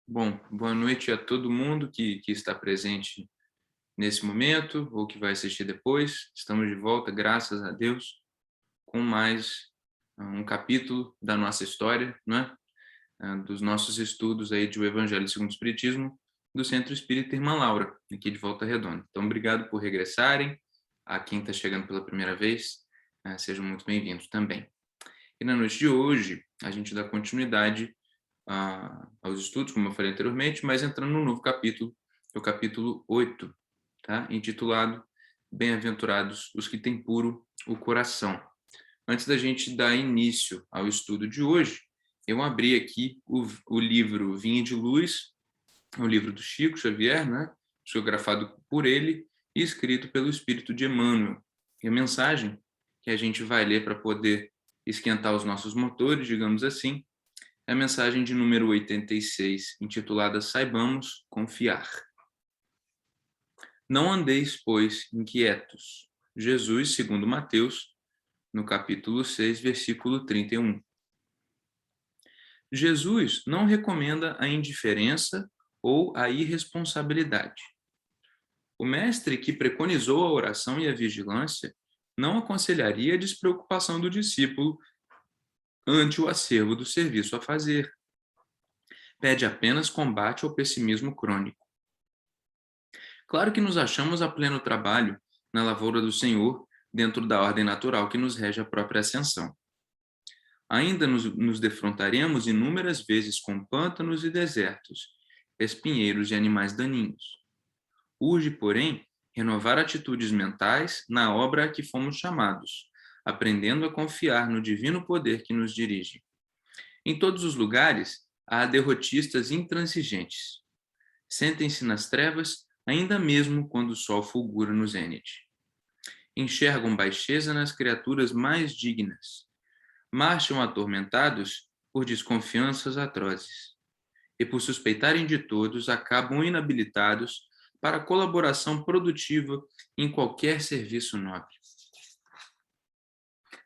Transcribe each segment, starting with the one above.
Bom, boa noite a todo mundo que está presente nesse momento ou que vai assistir depois. Estamos de volta, graças a Deus, com mais um capítulo da nossa história, né? Dos nossos estudos aí de O Evangelho segundo o Espiritismo, do Centro Espírita Irmã Laura, aqui de Volta Redonda. Então, obrigado por regressarem. A quem está chegando pela primeira vez, sejam muito bem-vindos também. E na noite de hoje, a gente dá continuidade aos estudos, como eu falei anteriormente, mas entrando num novo capítulo, o capítulo 8, tá? Intitulado Bem-aventurados os que têm puro o coração. Antes da gente dar início ao estudo de hoje, eu abri aqui o livro Vinha de Luz, o livro do Chico Xavier, né? Psicografado por ele e escrito pelo Espírito de Emmanuel. E a mensagem que a gente vai ler para poder esquentar os nossos motores, digamos assim, é a mensagem de número 86, intitulada Saibamos Confiar. Não andeis, pois, inquietos. Jesus, segundo Mateus, no capítulo 6, versículo 31. Jesus não recomenda a indiferença ou a irresponsabilidade. O mestre que preconizou a oração e a vigilância não aconselharia a despreocupação do discípulo ante o acervo do serviço a fazer. Pede apenas combate ao pessimismo crônico. Claro que nos achamos a pleno trabalho na lavoura do Senhor, dentro da ordem natural que nos rege a própria ascensão. Ainda nos defrontaremos inúmeras vezes com pântanos e desertos, espinheiros e animais daninhos. Urge, porém, renovar atitudes mentais na obra a que fomos chamados, aprendendo a confiar no divino poder que nos dirige. Em todos os lugares, há derrotistas intransigentes. Sentem-se nas trevas, ainda mesmo quando o sol fulgura no zênite. Enxergam baixeza nas criaturas mais dignas. Marcham atormentados por desconfianças atrozes. E por suspeitarem de todos, acabam inabilitados para a colaboração produtiva em qualquer serviço nobre.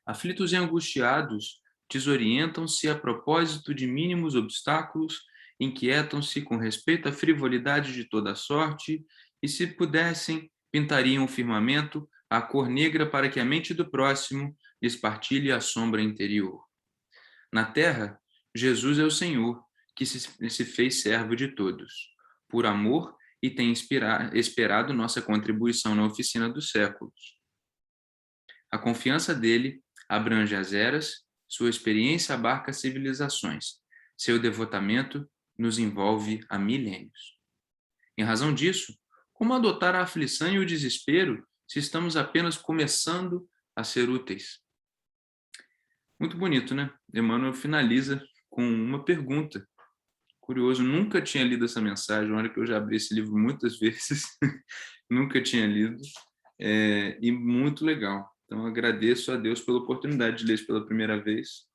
Aflitos e angustiados, desorientam-se a propósito de mínimos obstáculos, inquietam-se com respeito à frivolidade de toda sorte, e se pudessem, pintariam o firmamento à cor negra para que a mente do próximo lhes partilhe a sombra interior. Na terra, Jesus é o Senhor, que se fez servo de todos, por amor, e tem esperado nossa contribuição na oficina dos séculos. A confiança dele abrange as eras, sua experiência abarca civilizações, seu devotamento nos envolve há milênios. Em razão disso, como adotar a aflição e o desespero se estamos apenas começando a ser úteis? Muito bonito, né? Emmanuel finaliza com uma pergunta. Curioso, nunca tinha lido essa mensagem, olha que eu já abri esse livro muitas vezes, nunca tinha lido, e muito legal. Então, agradeço a Deus pela oportunidade de ler isso pela primeira vez.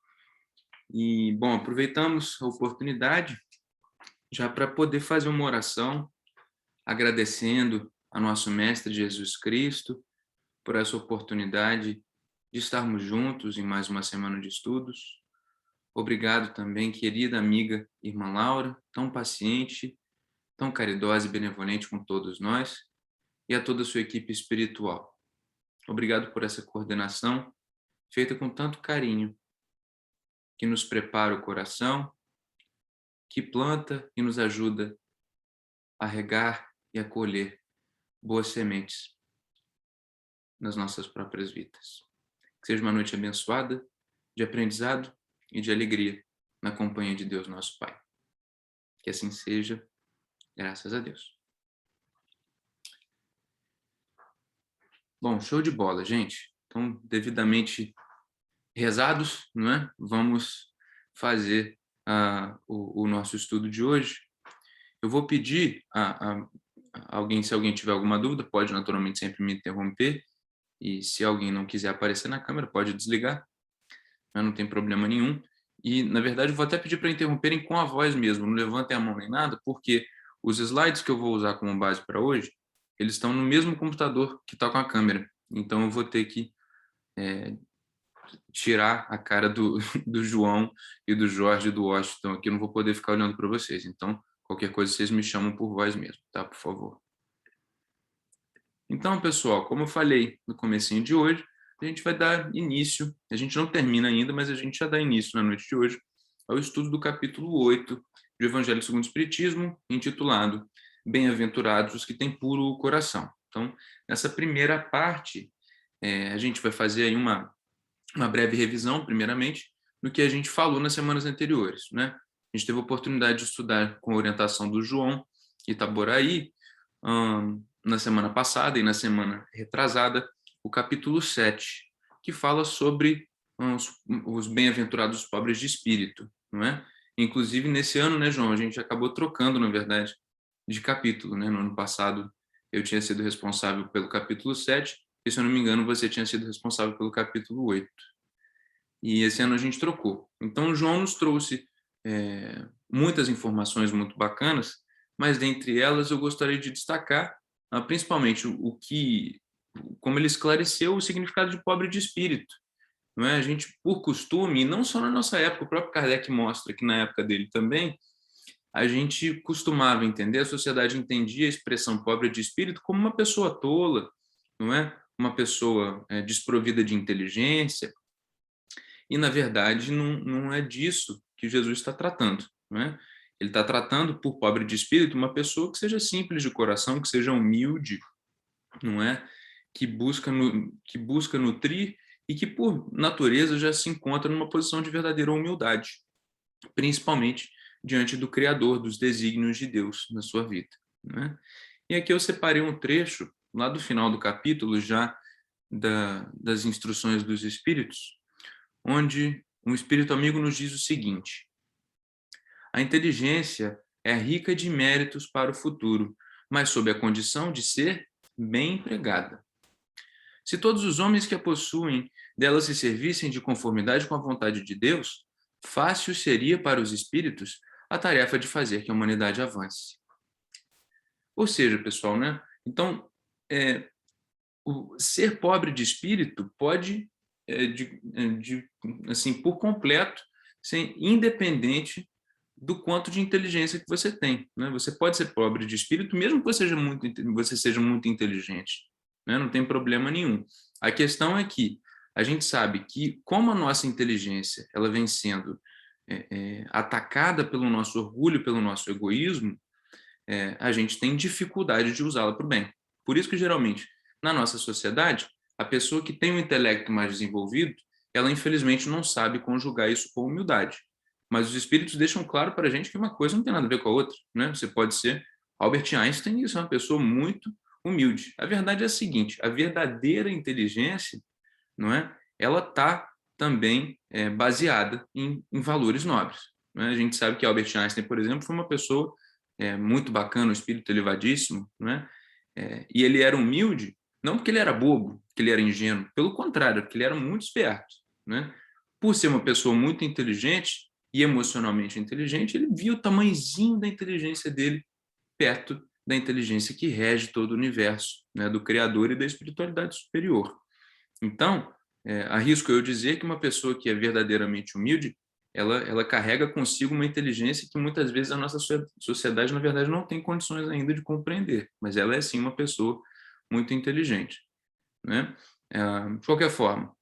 E, bom, aproveitamos a oportunidade já para poder fazer uma oração, agradecendo a nosso Mestre Jesus Cristo por essa oportunidade de estarmos juntos em mais uma semana de estudos. Obrigado também, querida amiga irmã Laura, tão paciente, tão caridosa e benevolente com todos nós, e a toda a sua equipe espiritual. Obrigado por essa coordenação feita com tanto carinho, que nos prepara o coração, que planta e nos ajuda a regar e a colher boas sementes nas nossas próprias vidas. Que seja uma noite abençoada, de aprendizado e de alegria na companhia de Deus, nosso Pai. Que assim seja, graças a Deus. Bom, show de bola, gente. Então, devidamente rezados, não é? Vamos fazer o nosso estudo de hoje. Eu vou pedir a alguém, se alguém tiver alguma dúvida, pode naturalmente sempre me interromper, e se alguém não quiser aparecer na câmera, pode desligar, não tem problema nenhum. E, na verdade, eu vou até pedir para interromperem com a voz mesmo, não levantem a mão nem nada, porque os slides que eu vou usar como base para hoje, eles estão no mesmo computador que está com a câmera, então eu vou ter que tirar a cara do João e do Jorge e do Washington aqui, eu não vou poder ficar olhando para vocês. Então, Qualquer coisa vocês me chamam por voz mesmo, tá? Por favor. Então, pessoal, como eu falei no comecinho de hoje, a gente vai dar início, a gente não termina ainda, mas a gente já dá início na noite de hoje ao estudo do capítulo 8 do Evangelho segundo o Espiritismo, intitulado Bem-aventurados os que têm puro coração. Então, nessa primeira parte, a gente vai fazer aí uma breve revisão, primeiramente, do que a gente falou nas semanas anteriores, né? A gente teve a oportunidade de estudar com a orientação do João Itaboraí, na semana passada e na semana retrasada, o capítulo 7, que fala sobre os bem-aventurados pobres de espírito, não é? Inclusive, nesse ano, né, João, a gente acabou trocando, na verdade, de capítulo, né? No ano passado, eu tinha sido responsável pelo capítulo 7, e, se eu não me engano, você tinha sido responsável pelo capítulo 8. E esse ano a gente trocou. Então, o João nos trouxe muitas informações muito bacanas, mas dentre elas eu gostaria de destacar principalmente como ele esclareceu o significado de pobre de espírito. Não é? A gente, por costume, e não só na nossa época, o próprio Kardec mostra que na época dele também, a gente costumava entender, a sociedade entendia a expressão pobre de espírito como uma pessoa tola, não é? Uma pessoa desprovida de inteligência, e, na verdade, não é disso que Jesus está tratando, não é? Ele está tratando, por pobre de espírito, uma pessoa que seja simples de coração, que seja humilde, não é? Que busca nutrir e que, por natureza, já se encontra numa posição de verdadeira humildade, principalmente diante do Criador, dos desígnios de Deus na sua vida, não é? E aqui eu separei um trecho, lá do final do capítulo, já das instruções dos Espíritos, onde um espírito amigo nos diz o seguinte: a inteligência é rica de méritos para o futuro, mas sob a condição de ser bem empregada. Se todos os homens que a possuem dela se servissem de conformidade com a vontade de Deus, fácil seria para os espíritos a tarefa de fazer que a humanidade avance. Ou seja, pessoal, né? Então, o ser pobre de espírito pode, assim, por completo, ser independente do quanto de inteligência que você tem, né? Você pode ser pobre de espírito, mesmo que você seja muito inteligente, né? Não tem problema nenhum. A questão é que a gente sabe que, como a nossa inteligência ela vem sendo atacada pelo nosso orgulho, pelo nosso egoísmo, a gente tem dificuldade de usá-la para o bem. Por isso que, geralmente, na nossa sociedade, a pessoa que tem um intelecto mais desenvolvido, ela, infelizmente, não sabe conjugar isso com humildade. Mas os espíritos deixam claro para a gente que uma coisa não tem nada a ver com a outra, né? Você pode ser Albert Einstein e ser uma pessoa muito humilde. A verdade é a seguinte: a verdadeira inteligência, não é? Ela está também baseada em valores nobres, né? A gente sabe que Albert Einstein, por exemplo, foi uma pessoa muito bacana, um espírito elevadíssimo, né? E ele era humilde, não porque ele era bobo, que ele era ingênuo, pelo contrário, porque ele era muito esperto, né? Por ser uma pessoa muito inteligente e emocionalmente inteligente, ele viu o tamanhozinho da inteligência dele perto da inteligência que rege todo o universo, né? Do Criador e da espiritualidade superior. Então, arrisco eu dizer que uma pessoa que é verdadeiramente humilde, ela carrega consigo uma inteligência que muitas vezes a nossa sociedade, na verdade, não tem condições ainda de compreender, mas ela é, sim, uma pessoa muito inteligente, né? De qualquer forma,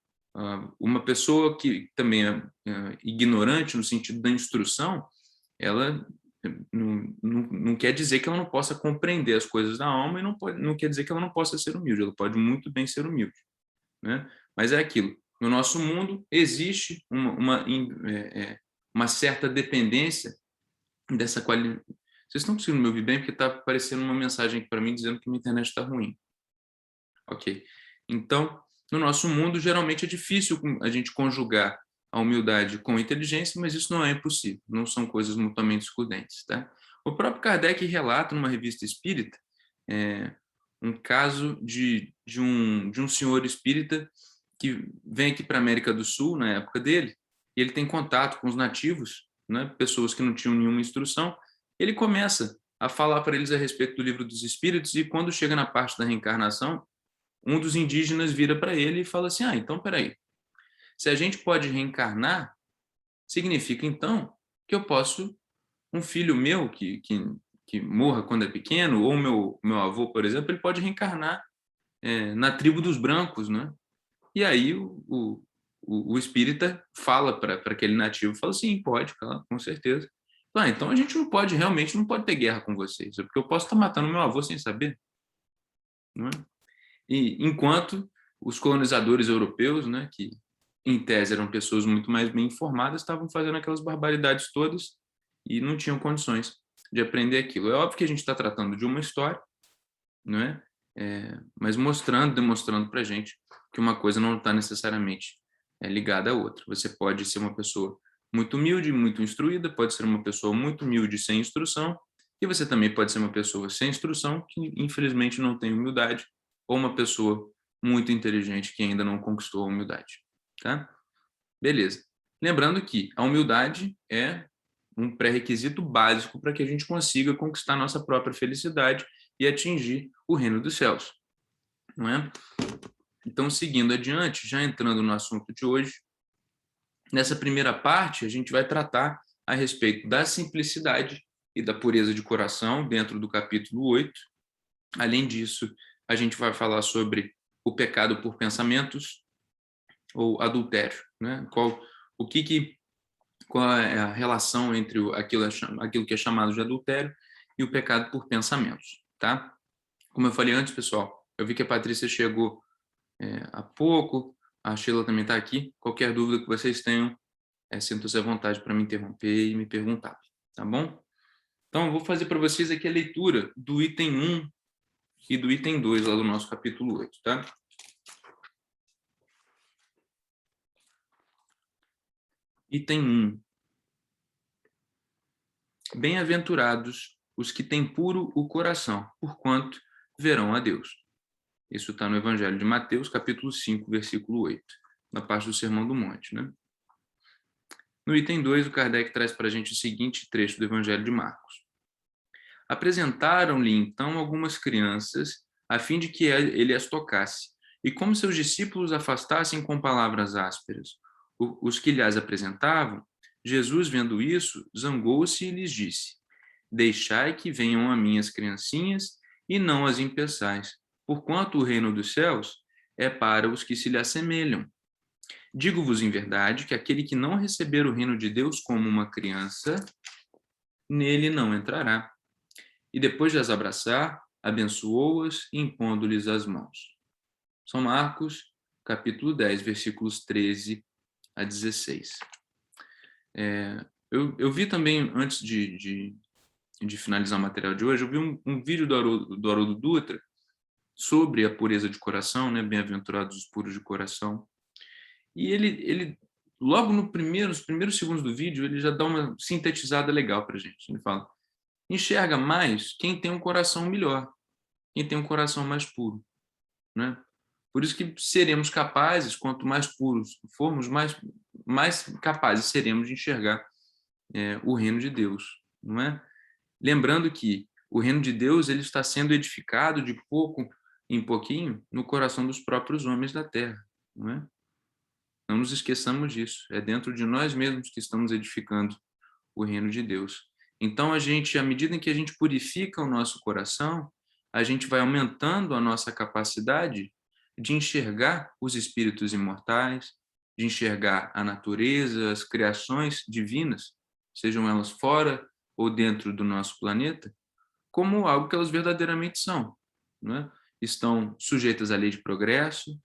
uma pessoa que também é ignorante no sentido da instrução, ela não quer dizer que ela não possa compreender as coisas da alma e não quer dizer que ela não possa ser humilde, ela pode muito bem ser humilde, né? Mas é aquilo. No nosso mundo existe uma certa dependência dessa qualidade. Vocês estão conseguindo me ouvir bem? Porque está aparecendo uma mensagem aqui para mim dizendo que minha internet está ruim. Ok. Então, no nosso mundo, geralmente é difícil a gente conjugar a humildade com a inteligência, mas isso não é impossível. Não são coisas mutuamente excludentes, tá? O próprio Kardec relata numa revista espírita um caso de um senhor espírita que vem aqui para a América do Sul, na época dele, e ele tem contato com os nativos, né, pessoas que não tinham nenhuma instrução. Ele começa a falar para eles a respeito do Livro dos Espíritos, e quando chega na parte da reencarnação, um dos indígenas vira para ele e fala assim: então, peraí, se a gente pode reencarnar, significa, então, que eu posso um filho meu que morra quando é pequeno, ou meu avô, por exemplo, ele pode reencarnar na tribo dos brancos, né? E aí o espírita fala para aquele nativo, fala assim, pode, claro, com certeza. Então a gente não pode, realmente não pode ter guerra com vocês, porque eu posso estar matando meu avô sem saber, não é? E enquanto os colonizadores europeus, né, que em tese eram pessoas muito mais bem informadas, estavam fazendo aquelas barbaridades todas e não tinham condições de aprender aquilo. É óbvio que a gente está tratando de uma história, não é? Mas demonstrando para a gente que uma coisa não está necessariamente ligada à outra. Você pode ser uma pessoa muito humilde, muito instruída, pode ser uma pessoa muito humilde sem instrução, e você também pode ser uma pessoa sem instrução que infelizmente não tem humildade, ou uma pessoa muito inteligente que ainda não conquistou a humildade, tá? Beleza. Lembrando que a humildade é um pré-requisito básico para que a gente consiga conquistar nossa própria felicidade e atingir o reino dos céus, não é? Então, seguindo adiante, já entrando no assunto de hoje, nessa primeira parte a gente vai tratar a respeito da simplicidade e da pureza de coração dentro do capítulo 8. Além disso, a gente vai falar sobre o pecado por pensamentos ou adultério, né? Qual é a relação entre aquilo que é chamado de adultério e o pecado por pensamentos, tá? Como eu falei antes, pessoal, eu vi que a Patrícia chegou há pouco, a Sheila também está aqui. Qualquer dúvida que vocês tenham, sintam-se à vontade para me interromper e me perguntar, tá bom? Então, eu vou fazer para vocês aqui a leitura do item 1 e do item 2 lá do nosso capítulo 8, tá? Item 1. Bem-aventurados os que têm puro o coração, porquanto verão a Deus. Isso está no Evangelho de Mateus, capítulo 5, versículo 8, na parte do Sermão do Monte, né? No item 2, o Kardec traz para a gente o seguinte trecho do Evangelho de Marcos. Apresentaram-lhe, então, algumas crianças, a fim de que ele as tocasse. E como seus discípulos afastassem com palavras ásperas os que lhes apresentavam, Jesus, vendo isso, zangou-se e lhes disse: Deixai que venham a mim as criancinhas, e não as impeçais, porquanto o reino dos céus é para os que se lhe assemelham. Digo-vos em verdade que aquele que não receber o reino de Deus como uma criança, nele não entrará. E depois de as abraçar, abençoou-as, impondo-lhes as mãos. São Marcos, capítulo 10, versículos 13 a 16. Eu vi também, antes de finalizar o material de hoje, eu vi um vídeo do Haroldo Dutra sobre a pureza de coração, né? Bem-aventurados os puros de coração. E ele logo nos primeiros segundos do vídeo, ele já dá uma sintetizada legal para a gente. Ele fala: enxerga mais quem tem um coração melhor, quem tem um coração mais puro, né? Por isso que seremos capazes, quanto mais puros formos, mais capazes seremos de enxergar o reino de Deus, não é? Lembrando que o reino de Deus ele está sendo edificado de pouco em pouquinho no coração dos próprios homens da terra, não é? Não nos esqueçamos disso. É dentro de nós mesmos que estamos edificando o reino de Deus. Então, à medida em que a gente purifica o nosso coração, a gente vai aumentando a nossa capacidade de enxergar os espíritos imortais, de enxergar a natureza, as criações divinas, sejam elas fora ou dentro do nosso planeta, como algo que elas verdadeiramente são, né? Estão sujeitas à lei de progresso,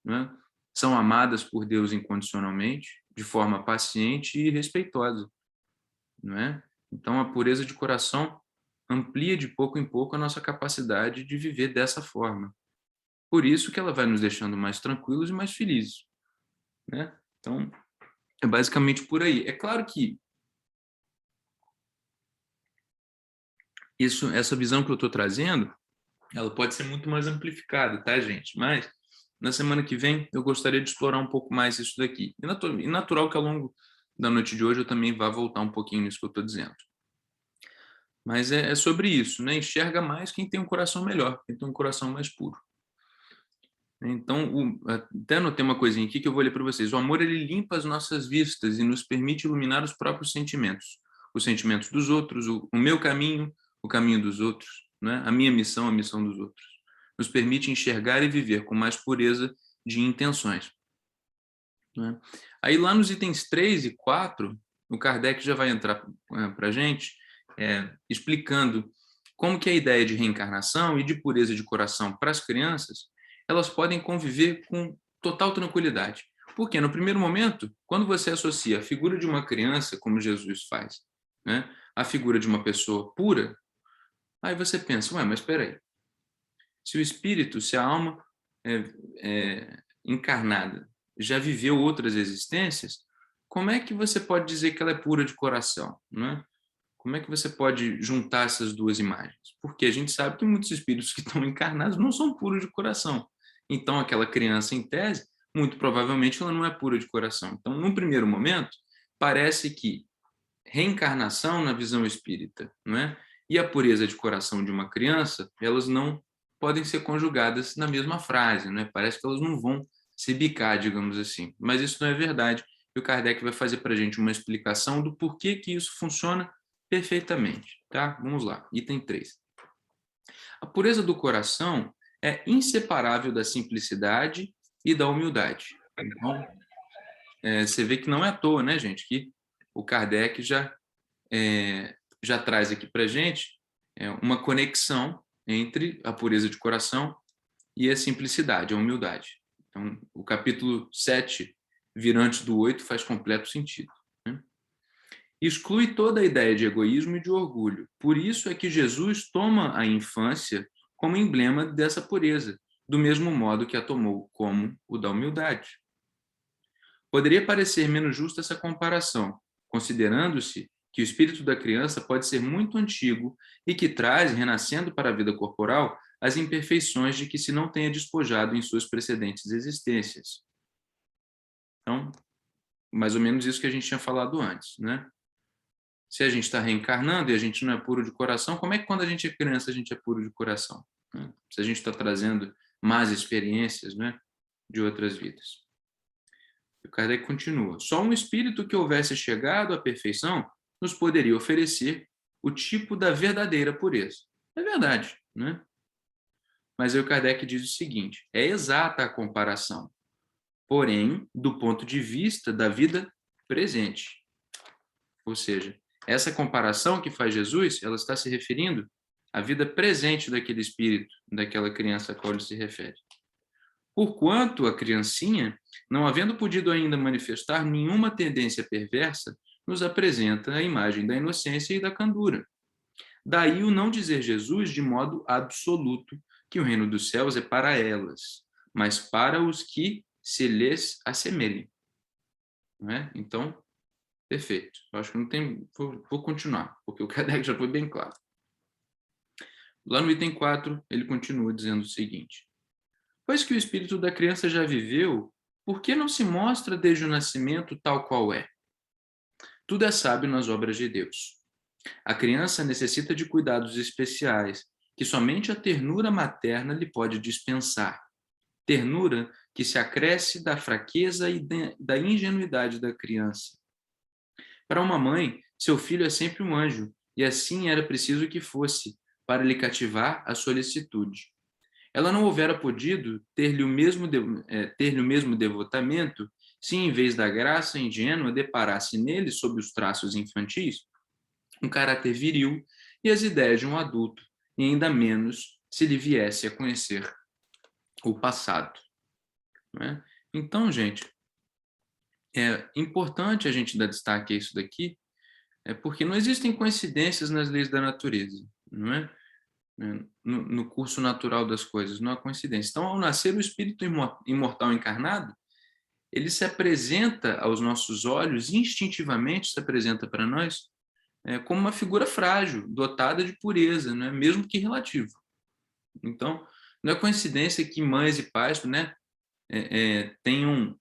né? São amadas por Deus incondicionalmente, de forma paciente e respeitosa, não é? Então, a pureza de coração amplia de pouco em pouco a nossa capacidade de viver dessa forma. Por isso que ela vai nos deixando mais tranquilos e mais felizes, né? Então, é basicamente por aí. É claro que essa visão que eu estou trazendo, ela pode ser muito mais amplificada, tá, gente? Mas na semana que vem eu gostaria de explorar um pouco mais isso daqui. E natural que ao longo da noite de hoje eu também vá voltar um pouquinho nisso que eu estou dizendo. Mas é sobre isso, né? Enxerga mais quem tem um coração melhor, quem tem um coração mais puro. Então, até anotei uma coisinha aqui que eu vou ler para vocês. O amor, ele limpa as nossas vistas e nos permite iluminar os próprios sentimentos. os sentimentos dos outros, o meu caminho, o caminho dos outros, né? A minha missão, a missão dos outros. Nos permite enxergar e viver com mais pureza de intenções, né? Aí lá nos itens 3 e 4, o Kardec já vai entrar para a gente explicando como que a ideia de reencarnação e de pureza de coração para as crianças, elas podem conviver com total tranquilidade. Porque no primeiro momento, quando você associa a figura de uma criança, como Jesus faz, né, a figura de uma pessoa pura, aí você pensa, ué, mas espera aí, se o espírito, se a alma encarnada já viveu outras existências, como é que você pode dizer que ela é pura de coração, né? Como é que você pode juntar essas duas imagens? Porque a gente sabe que muitos espíritos que estão encarnados não são puros de coração. Então, aquela criança, em tese, muito provavelmente ela não é pura de coração. Então, num primeiro momento, parece que reencarnação na visão espírita, não é? E a pureza de coração de uma criança, elas não podem ser conjugadas na mesma frase, não é? Parece que elas não vão se bicar, digamos assim. Mas isso não é verdade. E o Kardec vai fazer para a gente uma explicação do porquê que isso funciona perfeitamente, tá? Vamos lá, item 3. A pureza do coração é inseparável da simplicidade e da humildade. Então, você vê que não é à toa, né, gente, que o Kardec já traz aqui para a gente uma conexão entre a pureza de coração e a simplicidade, a humildade. Então, o capítulo 7, virante do 8, faz completo sentido, né? Exclui toda a ideia de egoísmo e de orgulho. Por isso é que Jesus toma a infância como emblema dessa pureza, do mesmo modo que a tomou como o da humildade. Poderia parecer menos justa essa comparação, considerando-se que o espírito da criança pode ser muito antigo e que traz, renascendo para a vida corporal, as imperfeições de que se não tenha despojado em suas precedentes existências. Então, mais ou menos isso que a gente tinha falado antes, né? Se a gente está reencarnando e a gente não é puro de coração, como é que quando a gente é criança a gente é puro de coração, né? Se a gente está trazendo más experiências, né, de outras vidas. O Kardec continua. Só um espírito que houvesse chegado à perfeição nos poderia oferecer o tipo da verdadeira pureza. É verdade, né? Mas aí o Kardec diz o seguinte, é exata a comparação, porém, do ponto de vista da vida presente. Ou seja, essa comparação que faz Jesus, ela está se referindo à vida presente daquele espírito, daquela criança a qual ele se refere. Porquanto a criancinha, não havendo podido ainda manifestar nenhuma tendência perversa, nos apresenta a imagem da inocência e da candura. Daí o não dizer Jesus de modo absoluto que o reino dos céus é para elas, mas para os que se lhes assemelhem. Não é? Então, perfeito. Eu acho que não tem... Vou continuar, porque o Kardec já foi bem claro. Lá no item 4, ele continua dizendo o seguinte. Pois que o espírito da criança já viveu, por que não se mostra desde o nascimento tal qual é? Tudo é sábio nas obras de Deus. A criança necessita de cuidados especiais, que somente a ternura materna lhe pode dispensar. Ternura que se acresce da fraqueza e da ingenuidade da criança. Para uma mãe, seu filho é sempre um anjo, e assim era preciso que fosse, para lhe cativar a solicitude. Ela não houvera podido ter-lhe o mesmo devotamento se, em vez da graça ingênua, deparasse nele, sob os traços infantis, um caráter viril e as ideias de um adulto, e ainda menos se lhe viesse a conhecer o passado. Não é? Então, gente, é importante a gente dar destaque a isso daqui, porque não existem coincidências nas leis da natureza, não é? No curso natural das coisas, não há coincidência. Então, ao nascer o espírito imortal encarnado, ele se apresenta aos nossos olhos, instintivamente se apresenta para nós, como uma figura frágil, dotada de pureza, né? Mesmo que relativo. Então, não é coincidência que mães e pais, né, tenham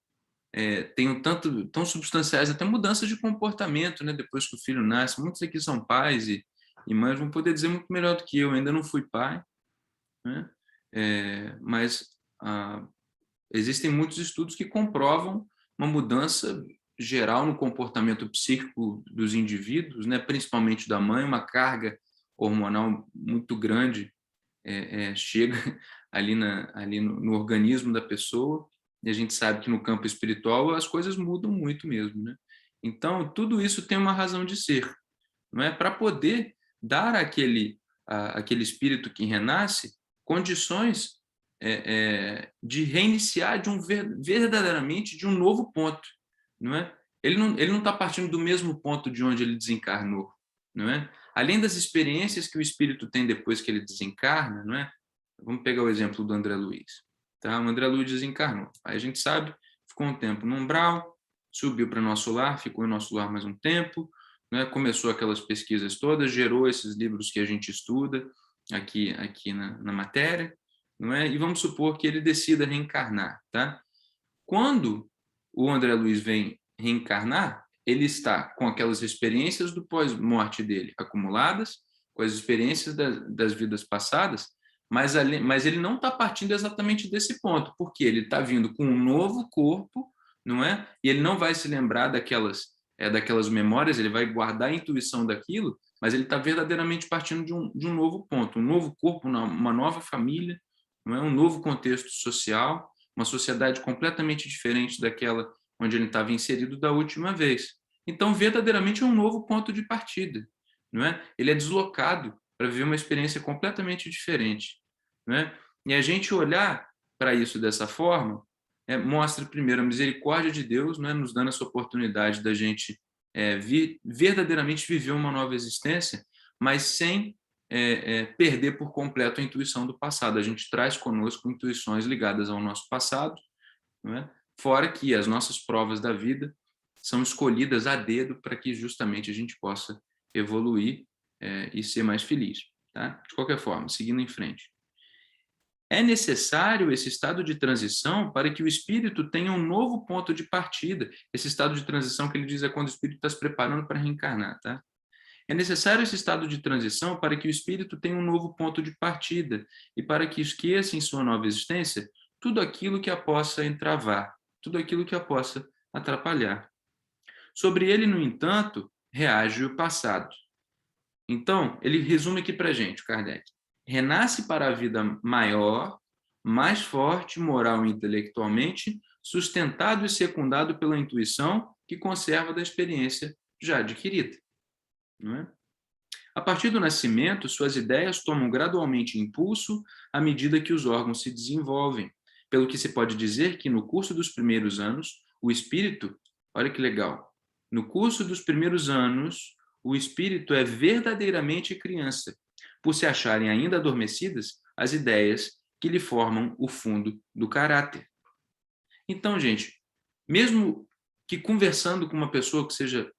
tão substanciais até mudanças de comportamento, né, depois que o filho nasce. Muitos aqui são pais e mães vão poder dizer muito melhor do que eu. Ainda não fui pai, né? Mas existem muitos estudos que comprovam uma mudança geral no comportamento psíquico dos indivíduos, né, principalmente da mãe, uma carga hormonal muito grande chega ali no organismo da pessoa, e a gente sabe que no campo espiritual as coisas mudam muito mesmo, né? Então, tudo isso tem uma razão de ser, não é? Para poder dar àquele espírito que renasce condições de reiniciar verdadeiramente de um novo ponto, não é? Ele não está partindo do mesmo ponto de onde ele desencarnou, não é? Além das experiências que o espírito tem depois que ele desencarna, não é? Vamos pegar o exemplo do André Luiz, tá? O André Luiz desencarnou. Aí a gente sabe, ficou um tempo no umbral, subiu para nosso lar, ficou em nosso lar mais um tempo, né? Começou aquelas pesquisas todas, gerou esses livros que a gente estuda aqui na matéria, não é? E vamos supor que ele decida reencarnar, tá? Quando o André Luiz vem reencarnar, ele está com aquelas experiências do pós-morte dele acumuladas, com as experiências das vidas passadas, mas ele não está partindo exatamente desse ponto, porque ele está vindo com um novo corpo, não é? E ele não vai se lembrar daquelas memórias, ele vai guardar a intuição daquilo, mas ele está verdadeiramente partindo de um novo ponto, um novo corpo, uma nova família, não é? Um novo contexto social, uma sociedade completamente diferente daquela onde ele estava inserido da última vez. Então, verdadeiramente é um novo ponto de partida, não é? Ele é deslocado para viver uma experiência completamente diferente, não é? E a gente olhar para isso dessa forma mostra primeiro a misericórdia de Deus, não é? Nos dando essa oportunidade da gente verdadeiramente viver uma nova existência, mas sem perder por completo a intuição do passado. A gente traz conosco intuições ligadas ao nosso passado, não é? Fora que as nossas provas da vida são escolhidas a dedo para que justamente a gente possa evoluir e ser mais feliz. Tá? De qualquer forma, seguindo em frente. É necessário esse estado de transição para que o espírito tenha um novo ponto de partida. Esse estado de transição que ele diz é quando o espírito está se preparando para reencarnar. Tá? É necessário esse estado de transição para que o espírito tenha um novo ponto de partida e para que esqueça em sua nova existência tudo aquilo que a possa entravar, tudo aquilo que a possa atrapalhar. Sobre ele, no entanto, reage o passado. Então, ele resume aqui para a gente, o Kardec. Renasce para a vida maior, mais forte, moral e intelectualmente, sustentado e secundado pela intuição que conserva da experiência já adquirida. Não é? A partir do nascimento, suas ideias tomam gradualmente impulso à medida que os órgãos se desenvolvem, pelo que se pode dizer que no curso dos primeiros anos, o espírito, olha que legal, no curso dos primeiros anos, o espírito é verdadeiramente criança, por se acharem ainda adormecidas as ideias que lhe formam o fundo do caráter. Então, gente, mesmo que conversando com uma pessoa que seja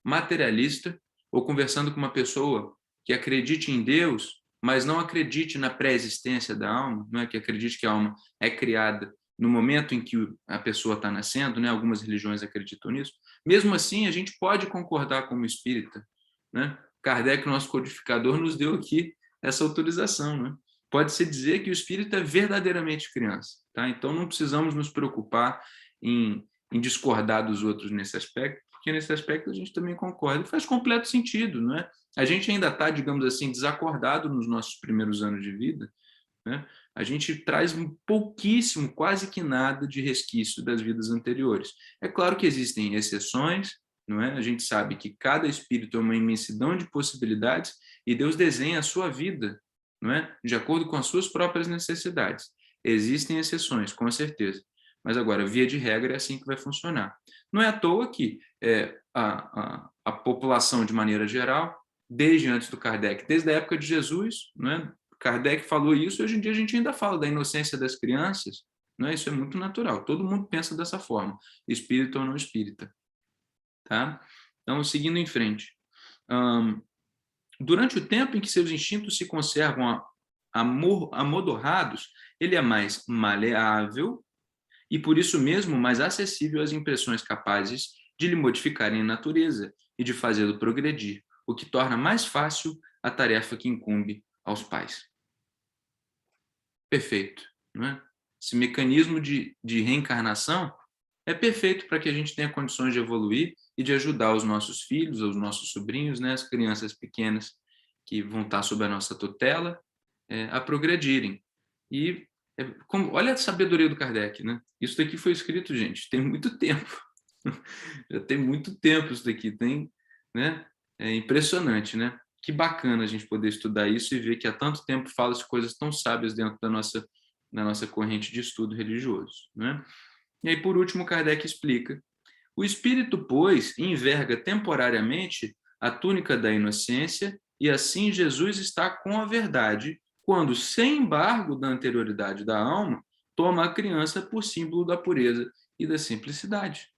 materialista, ou conversando com uma pessoa que acredite em Deus, mas não acredite na pré-existência da alma, não é que acredite que a alma é criada no momento em que a pessoa está nascendo, né? Algumas religiões acreditam nisso. Mesmo assim, a gente pode concordar como espírita, né? Kardec, nosso codificador, nos deu aqui essa autorização, né? Pode-se dizer que o espírito é verdadeiramente criança, tá? Então não precisamos nos preocupar em discordar dos outros nesse aspecto, porque nesse aspecto a gente também concorda. E faz completo sentido, não é? A gente ainda está, digamos assim, desacordado nos nossos primeiros anos de vida, né? A gente traz um pouquíssimo, quase que nada, de resquício das vidas anteriores. É claro que existem exceções, não é? A gente sabe que cada espírito é uma imensidão de possibilidades e Deus desenha a sua vida, não é? De acordo com as suas próprias necessidades. Existem exceções, com certeza. Mas agora, via de regra, é assim que vai funcionar. Não é à toa que a população, de maneira geral, desde antes do Kardec, desde a época de Jesus, não é? Kardec falou isso, e hoje em dia a gente ainda fala da inocência das crianças, não é? Isso é muito natural, todo mundo pensa dessa forma, espírita ou não espírita. Tá? Então, seguindo em frente. Durante o tempo em que seus instintos se conservam amodorrados, ele é mais maleável e, por isso mesmo, mais acessível às impressões capazes de lhe modificarem a natureza e de fazê-lo progredir, o que torna mais fácil a tarefa que incumbe aos pais. Perfeito, não é? Esse mecanismo de reencarnação é perfeito para que a gente tenha condições de evoluir e de ajudar os nossos filhos, os nossos sobrinhos, né, as crianças pequenas que vão estar sob a nossa tutela, a progredirem. E olha a sabedoria do Kardec, né? Isso daqui foi escrito, gente, tem muito tempo. Já tem muito tempo isso daqui, tem, né? É impressionante, né? Que bacana a gente poder estudar isso e ver que há tanto tempo fala-se coisas tão sábias dentro da nossa corrente de estudo religioso, né? E aí, por último, Kardec explica: o espírito, pois, enverga temporariamente a túnica da inocência e assim Jesus está com a verdade, quando, sem embargo da anterioridade da alma, toma a criança por símbolo da pureza e da simplicidade,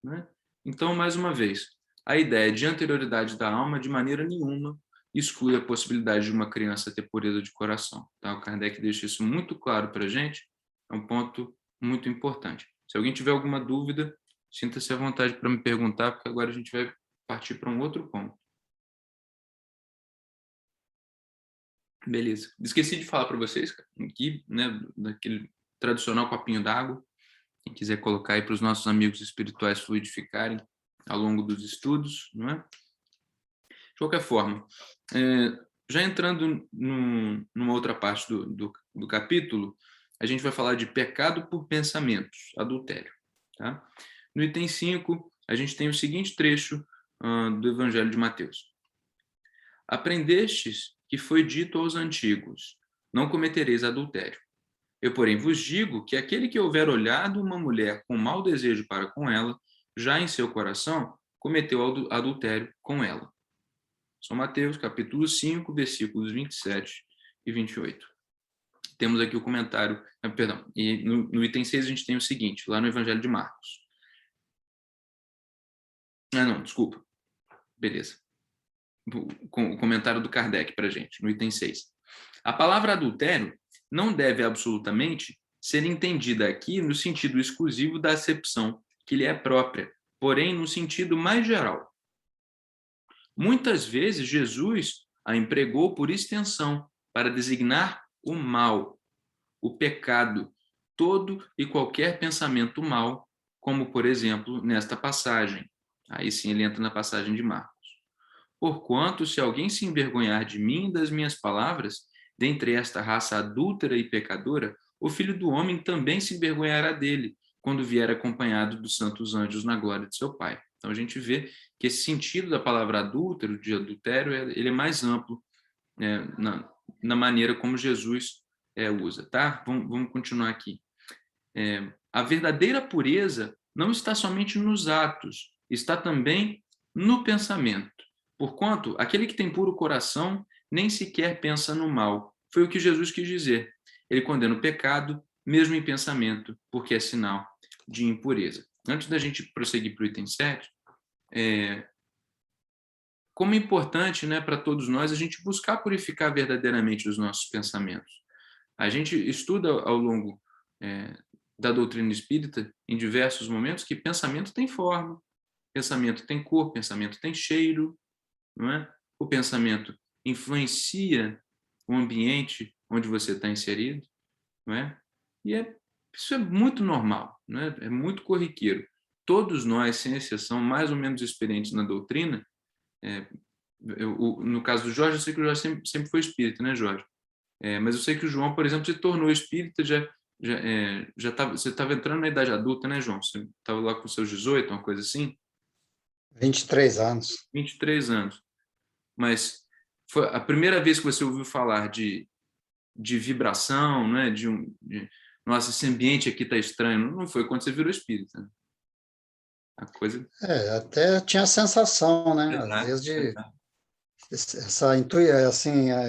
né? Então, mais uma vez, a ideia de anterioridade da alma, de maneira nenhuma, exclui a possibilidade de uma criança ter pureza de coração. Tá? O Kardec deixa isso muito claro para a gente, é um ponto muito importante. Se alguém tiver alguma dúvida, sinta-se à vontade para me perguntar, porque agora a gente vai partir para um outro ponto. Beleza. Esqueci de falar para vocês aqui, né, daquele tradicional copinho d'água. Quem quiser colocar aí para os nossos amigos espirituais fluidificarem ao longo dos estudos, não é? De qualquer forma, já entrando numa outra parte do capítulo, a gente vai falar de pecado por pensamentos, adultério. Tá? No item 5, a gente tem o seguinte trecho do Evangelho de Mateus. Aprendestes que foi dito aos antigos, não cometereis adultério. Eu, porém, vos digo que aquele que houver olhado uma mulher com mau desejo para com ela, já em seu coração cometeu adultério com ela. São Mateus, capítulo 5, versículos 27 e 28. Temos aqui o comentário, perdão, e no item 6 a gente tem o seguinte, lá no Evangelho de Marcos. Não, desculpa. Beleza. O comentário do Kardec para a gente, no item 6. A palavra adultério não deve absolutamente ser entendida aqui no sentido exclusivo da acepção que lhe é própria, porém no sentido mais geral. Muitas vezes Jesus a empregou por extensão para designar o mal, o pecado, todo e qualquer pensamento mal, como, por exemplo, nesta passagem. Aí sim ele entra na passagem de Marcos. Porquanto, se alguém se envergonhar de mim e das minhas palavras, dentre esta raça adúltera e pecadora, o Filho do Homem também se envergonhará dele, quando vier acompanhado dos santos anjos na glória de seu Pai. Então a gente vê que esse sentido da palavra adúltero, de adultério, ele é mais amplo na maneira como Jesus usa, tá? Vamos continuar aqui. A verdadeira pureza não está somente nos atos, está também no pensamento. Porquanto, aquele que tem puro coração nem sequer pensa no mal. Foi o que Jesus quis dizer. Ele condena o pecado, mesmo em pensamento, porque é sinal de impureza. Antes da gente prosseguir para o item 7, como é importante, né, para todos nós a gente buscar purificar verdadeiramente os nossos pensamentos. A gente estuda ao longo da doutrina espírita, em diversos momentos, que pensamento tem forma, pensamento tem cor, pensamento tem cheiro, não é? O pensamento influencia o ambiente onde você está inserido, não é? E isso é muito normal, não é? É muito corriqueiro. Todos nós, sem exceção, mais ou menos experientes na doutrina, no caso do Jorge, eu sei que o Jorge sempre foi espírita, né, Jorge? Mas eu sei que o João, por exemplo, se tornou espírita você estava entrando na idade adulta, né, João? Você estava lá com seus 18, uma coisa assim? 23 anos. 23 anos. Mas foi a primeira vez que você ouviu falar de vibração, né? Nossa, esse ambiente aqui está estranho. Não foi quando você virou espírita. Né? A coisa... Até tinha a sensação, né? Às Exato, vezes de exato.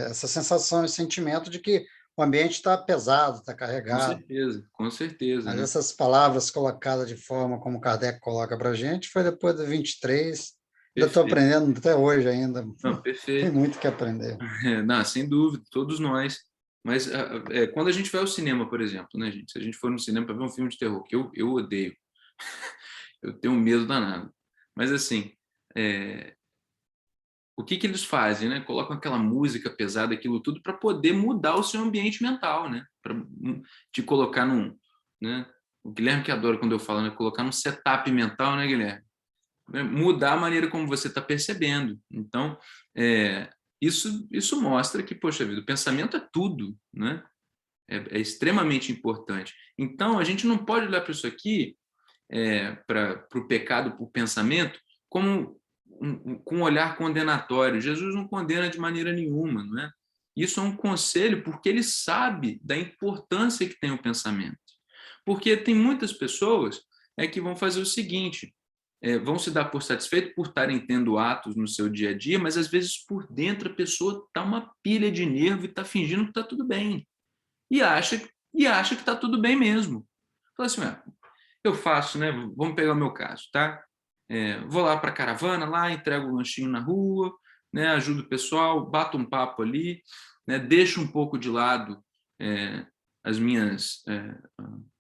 essa sensação, esse sentimento de que o ambiente está pesado, está carregado. Com certeza, Mas né? essas palavras colocadas de forma como Kardec coloca para a gente foi depois do 23. Ainda estou Perfeito. aprendendo até hoje ainda. Não, Tem perfeito. muito que aprender. Não, sem dúvida, todos nós. Mas quando a gente vai ao cinema, por exemplo, né, gente? Se a gente for no cinema para ver um filme de terror, que eu odeio, eu tenho um medo danado. Mas, assim, o que eles fazem, né? Colocam aquela música pesada, aquilo tudo, para poder mudar o seu ambiente mental, né? Para te colocar né? O Guilherme que adora quando eu falo, né? Colocar um setup mental, né, Guilherme? Mudar a maneira como você está percebendo. Então, isso mostra que, poxa vida, o pensamento é tudo, né? É extremamente importante. Então, a gente não pode olhar para isso aqui, para o pecado por pensamento, como com um olhar condenatório. Jesus não condena de maneira nenhuma, não é? Isso é um conselho porque ele sabe da importância que tem o pensamento. Porque tem muitas pessoas que vão fazer o seguinte, vão se dar por satisfeito por estarem tendo atos no seu dia a dia, mas às vezes por dentro a pessoa está uma pilha de nervo e está fingindo que está tudo bem. E acha que está tudo bem mesmo. Fala assim, eu faço, né? Vamos pegar o meu caso, tá? Vou lá para a caravana, lá entrego um lanchinho na rua, né? Ajudo o pessoal, bato um papo ali, né? Deixo um pouco de lado as minhas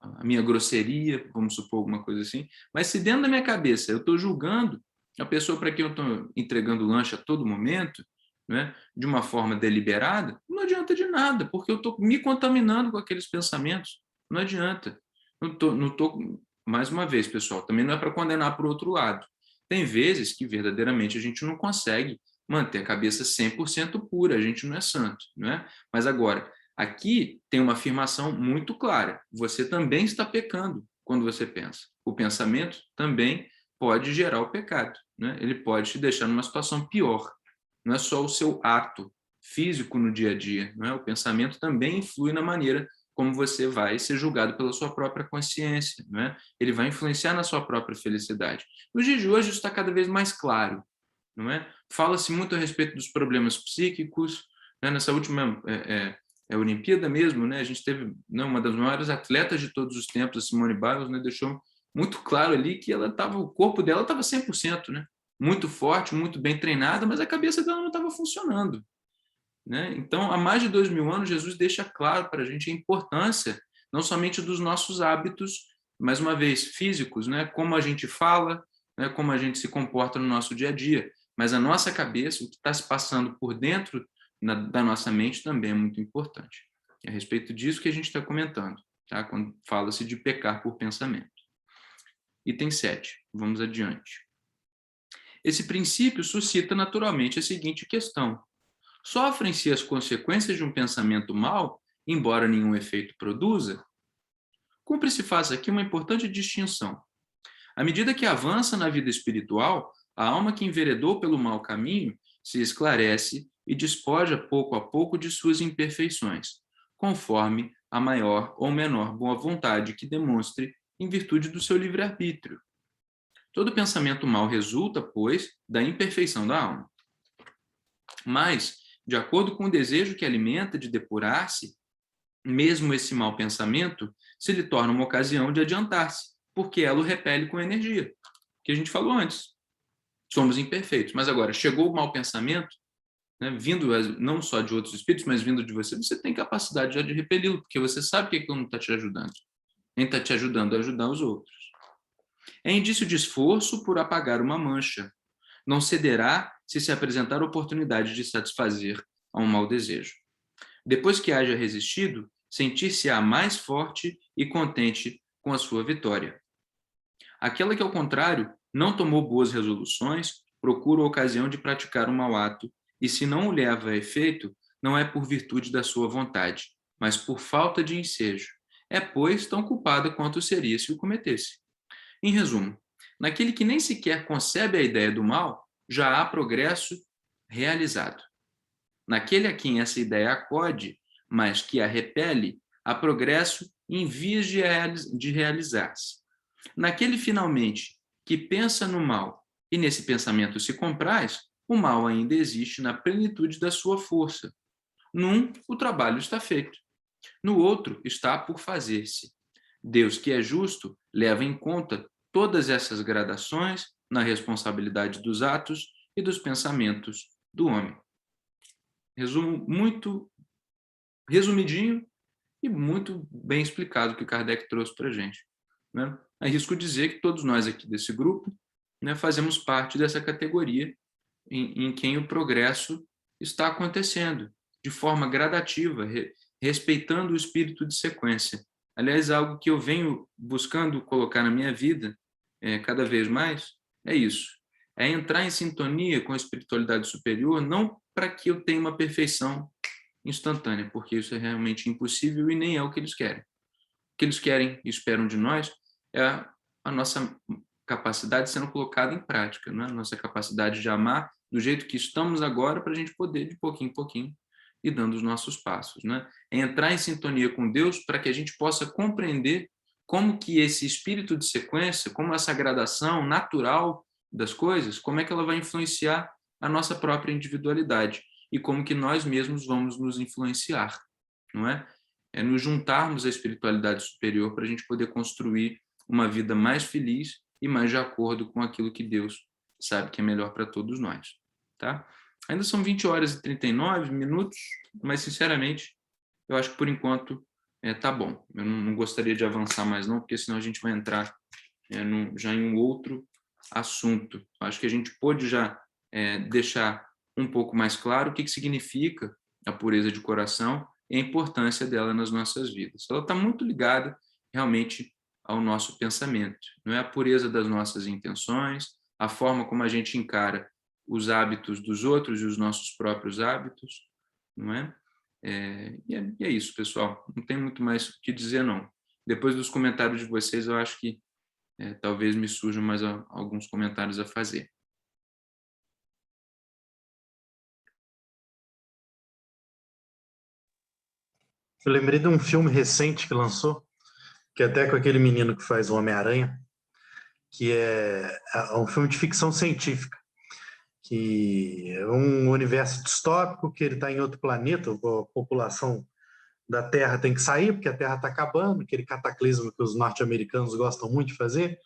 a minha grosseria, vamos supor alguma coisa assim. Mas se dentro da minha cabeça eu estou julgando a pessoa para quem eu estou entregando lanche a todo momento, né? De uma forma deliberada, não adianta de nada, porque eu estou me contaminando com aqueles pensamentos. Não adianta. Não tô, mais uma vez, pessoal, também não é para condenar para o outro lado. Tem vezes que verdadeiramente a gente não consegue manter a cabeça 100% pura, a gente não é santo, não é? Mas agora, aqui tem uma afirmação muito clara: você também está pecando quando você pensa. O pensamento também pode gerar o pecado, né? Ele pode te deixar numa situação pior. Não é só o seu ato físico no dia a dia, não é? O pensamento também influi na maneira como você vai ser julgado pela sua própria consciência, não é? Ele vai influenciar na sua própria felicidade. Nos dias de hoje isso está cada vez mais claro, não é? Fala-se muito a respeito dos problemas psíquicos, né? Nessa última Olimpíada mesmo, né? A gente teve, né, uma das maiores atletas de todos os tempos, a Simone Biles, né? Deixou muito claro ali que o corpo dela estava 100%, né? Muito forte, muito bem treinada, mas a cabeça dela não estava funcionando, né? Então, há mais de 2000 anos, Jesus deixa claro para a gente a importância não somente dos nossos hábitos, mais uma vez, físicos, né? Como a gente fala, né? Como a gente se comporta no nosso dia a dia, mas a nossa cabeça, o que está se passando por dentro da nossa mente também é muito importante. É a respeito disso que a gente está comentando, tá? Quando fala-se de pecar por pensamento. Item 7, vamos adiante. Esse princípio suscita naturalmente a seguinte questão: sofrem-se as consequências de um pensamento mau, embora nenhum efeito produza? Cumpre-se fazer aqui uma importante distinção. À medida que avança na vida espiritual, a alma que enveredou pelo mau caminho se esclarece e despoja pouco a pouco de suas imperfeições, conforme a maior ou menor boa vontade que demonstre em virtude do seu livre-arbítrio. Todo pensamento mau resulta, pois, da imperfeição da alma. Mas, de acordo com o desejo que alimenta de depurar-se, mesmo esse mau pensamento se lhe torna uma ocasião de adiantar-se, porque ela o repele com energia, que a gente falou antes. Somos imperfeitos, mas agora, chegou o mau pensamento, né, vindo não só de outros espíritos, mas vindo de você, você tem capacidade já de repeli-lo, porque você sabe que aquilo não está te ajudando. Nem está te ajudando a ajudar os outros. É indício de esforço por apagar uma mancha. Não cederá se apresentar oportunidade de satisfazer a um mau desejo. Depois que haja resistido, sentir-se-á mais forte e contente com a sua vitória. Aquela que, ao contrário, não tomou boas resoluções, procura a ocasião de praticar um mau ato, e se não o leva a efeito, não é por virtude da sua vontade, mas por falta de ensejo. É, pois, tão culpada quanto seria se o cometesse. Em resumo, naquele que nem sequer concebe a ideia do mal, já há progresso realizado. Naquele a quem essa ideia acode, mas que a repele, há progresso em vias de realizar-se. Naquele, finalmente, que pensa no mal e nesse pensamento se compraz, o mal ainda existe na plenitude da sua força. Num, o trabalho está feito. No outro, está por fazer-se. Deus, que é justo, leva em conta todas essas gradações na responsabilidade dos atos e dos pensamentos do homem. Resumo muito resumidinho e muito bem explicado que o Kardec trouxe para a gente, né? Arrisco dizer que todos nós aqui desse grupo, né, fazemos parte dessa categoria em quem o progresso está acontecendo de forma gradativa, respeitando o espírito de sequência, Aliás, algo que eu venho buscando colocar na minha vida, cada vez mais, é isso. É entrar em sintonia com a espiritualidade superior, não para que eu tenha uma perfeição instantânea, porque isso é realmente impossível e nem é o que eles querem. O que eles querem e esperam de nós é a nossa capacidade sendo colocada em prática, né? A nossa capacidade de amar do jeito que estamos agora, para a gente poder, de pouquinho em pouquinho, ir dando os nossos passos, né? É entrar em sintonia com Deus para que a gente possa compreender como que esse espírito de sequência, como essa gradação natural das coisas, como é que ela vai influenciar a nossa própria individualidade e como que nós mesmos vamos nos influenciar, não é? É nos juntarmos à espiritualidade superior para a gente poder construir uma vida mais feliz e mais de acordo com aquilo que Deus sabe que é melhor para todos nós, tá? Ainda são 20 horas e 39 minutos, mas, sinceramente, eu acho que, por enquanto, tá bom. Eu não gostaria de avançar mais, não, porque senão a gente vai entrar já em um outro assunto. Acho que a gente pôde já deixar um pouco mais claro o que significa a pureza de coração e a importância dela nas nossas vidas. Ela está muito ligada, realmente, ao nosso pensamento. Não é a pureza das nossas intenções, a forma como a gente encara os hábitos dos outros e os nossos próprios hábitos, não é? E é isso, pessoal. Não tem muito mais o que dizer, não. Depois dos comentários de vocês, eu acho que talvez me surjam mais alguns comentários a fazer. Eu lembrei de um filme recente que lançou, que é até com aquele menino que faz o Homem-Aranha, que é um filme de ficção científica, que é um universo distópico, que ele está em outro planeta, a população da Terra tem que sair, porque a Terra está acabando, aquele cataclismo que os norte-americanos gostam muito de fazer.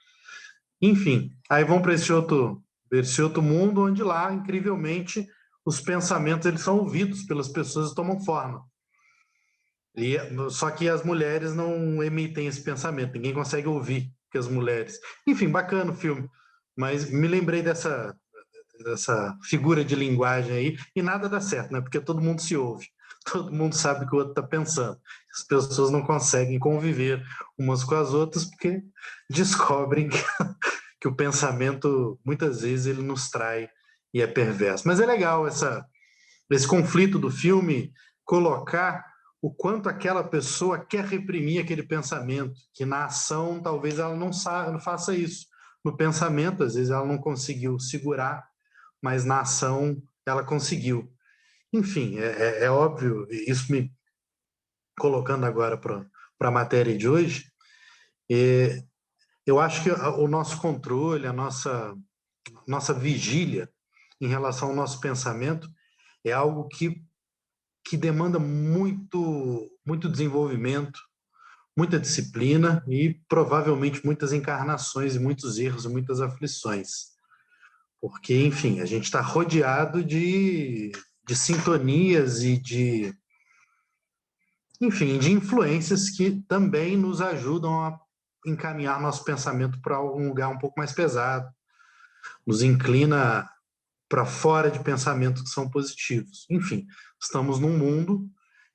Enfim, aí vão para esse outro mundo, onde lá, incrivelmente, os pensamentos eles são ouvidos pelas pessoas e tomam forma. Só que as mulheres não emitem esse pensamento, ninguém consegue ouvir que as mulheres. Enfim, bacana o filme, mas me lembrei dessa figura de linguagem aí, e nada dá certo, né? Porque todo mundo se ouve, todo mundo sabe o que o outro está pensando. As pessoas não conseguem conviver umas com as outras porque descobrem que o pensamento, muitas vezes, ele nos trai e é perverso. Mas é legal esse conflito do filme colocar o quanto aquela pessoa quer reprimir aquele pensamento, que na ação talvez ela não faça isso. No pensamento, às vezes ela não conseguiu segurar, mas na ação ela conseguiu. Enfim, é óbvio, isso me colocando agora para a matéria de hoje, eu acho que o nosso controle, a nossa vigília em relação ao nosso pensamento é algo que demanda muito desenvolvimento, muita disciplina e provavelmente muitas encarnações e muitos erros e muitas aflições. Porque, enfim, a gente está rodeado de sintonias e enfim, de influências que também nos ajudam a encaminhar nosso pensamento para um lugar um pouco mais pesado, nos inclina para fora de pensamentos que são positivos. Enfim, estamos num mundo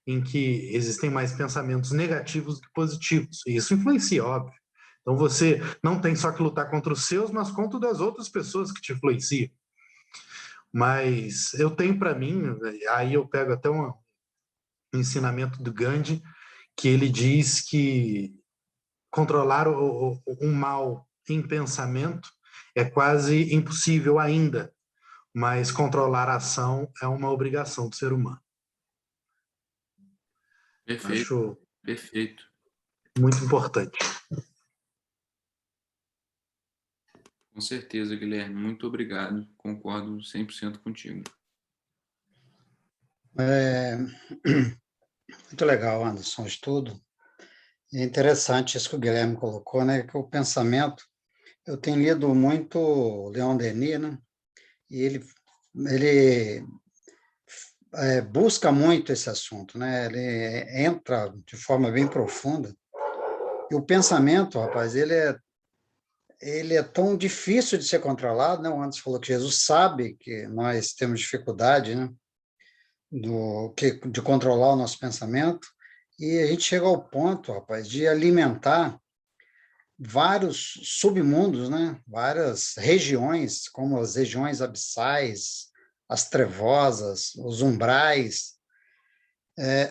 em que existem mais pensamentos negativos do que positivos, e isso influencia, óbvio. Então você não tem só que lutar contra os seus, mas contra das outras pessoas que te influenciam. Mas eu tenho para mim, aí eu pego até um ensinamento do Gandhi, que ele diz que controlar um mal em pensamento é quase impossível ainda, mas controlar a ação é uma obrigação do ser humano. Perfeito, acho perfeito. muito importante. Com certeza, Guilherme. Muito obrigado. Concordo 100% contigo. Muito legal, Anderson, o estudo. É interessante isso que o Guilherme colocou, né? Que o pensamento... Eu tenho lido muito Leon Denis, né? E ele busca muito esse assunto, né? Ele entra de forma bem profunda. E o pensamento, rapaz, ele é tão difícil de ser controlado, né? O Anderson falou que Jesus sabe que nós temos dificuldade, né? De controlar o nosso pensamento, E a gente chega ao ponto, rapaz, de alimentar vários submundos, né? Várias regiões, como as regiões abissais, as trevosas, os umbrais,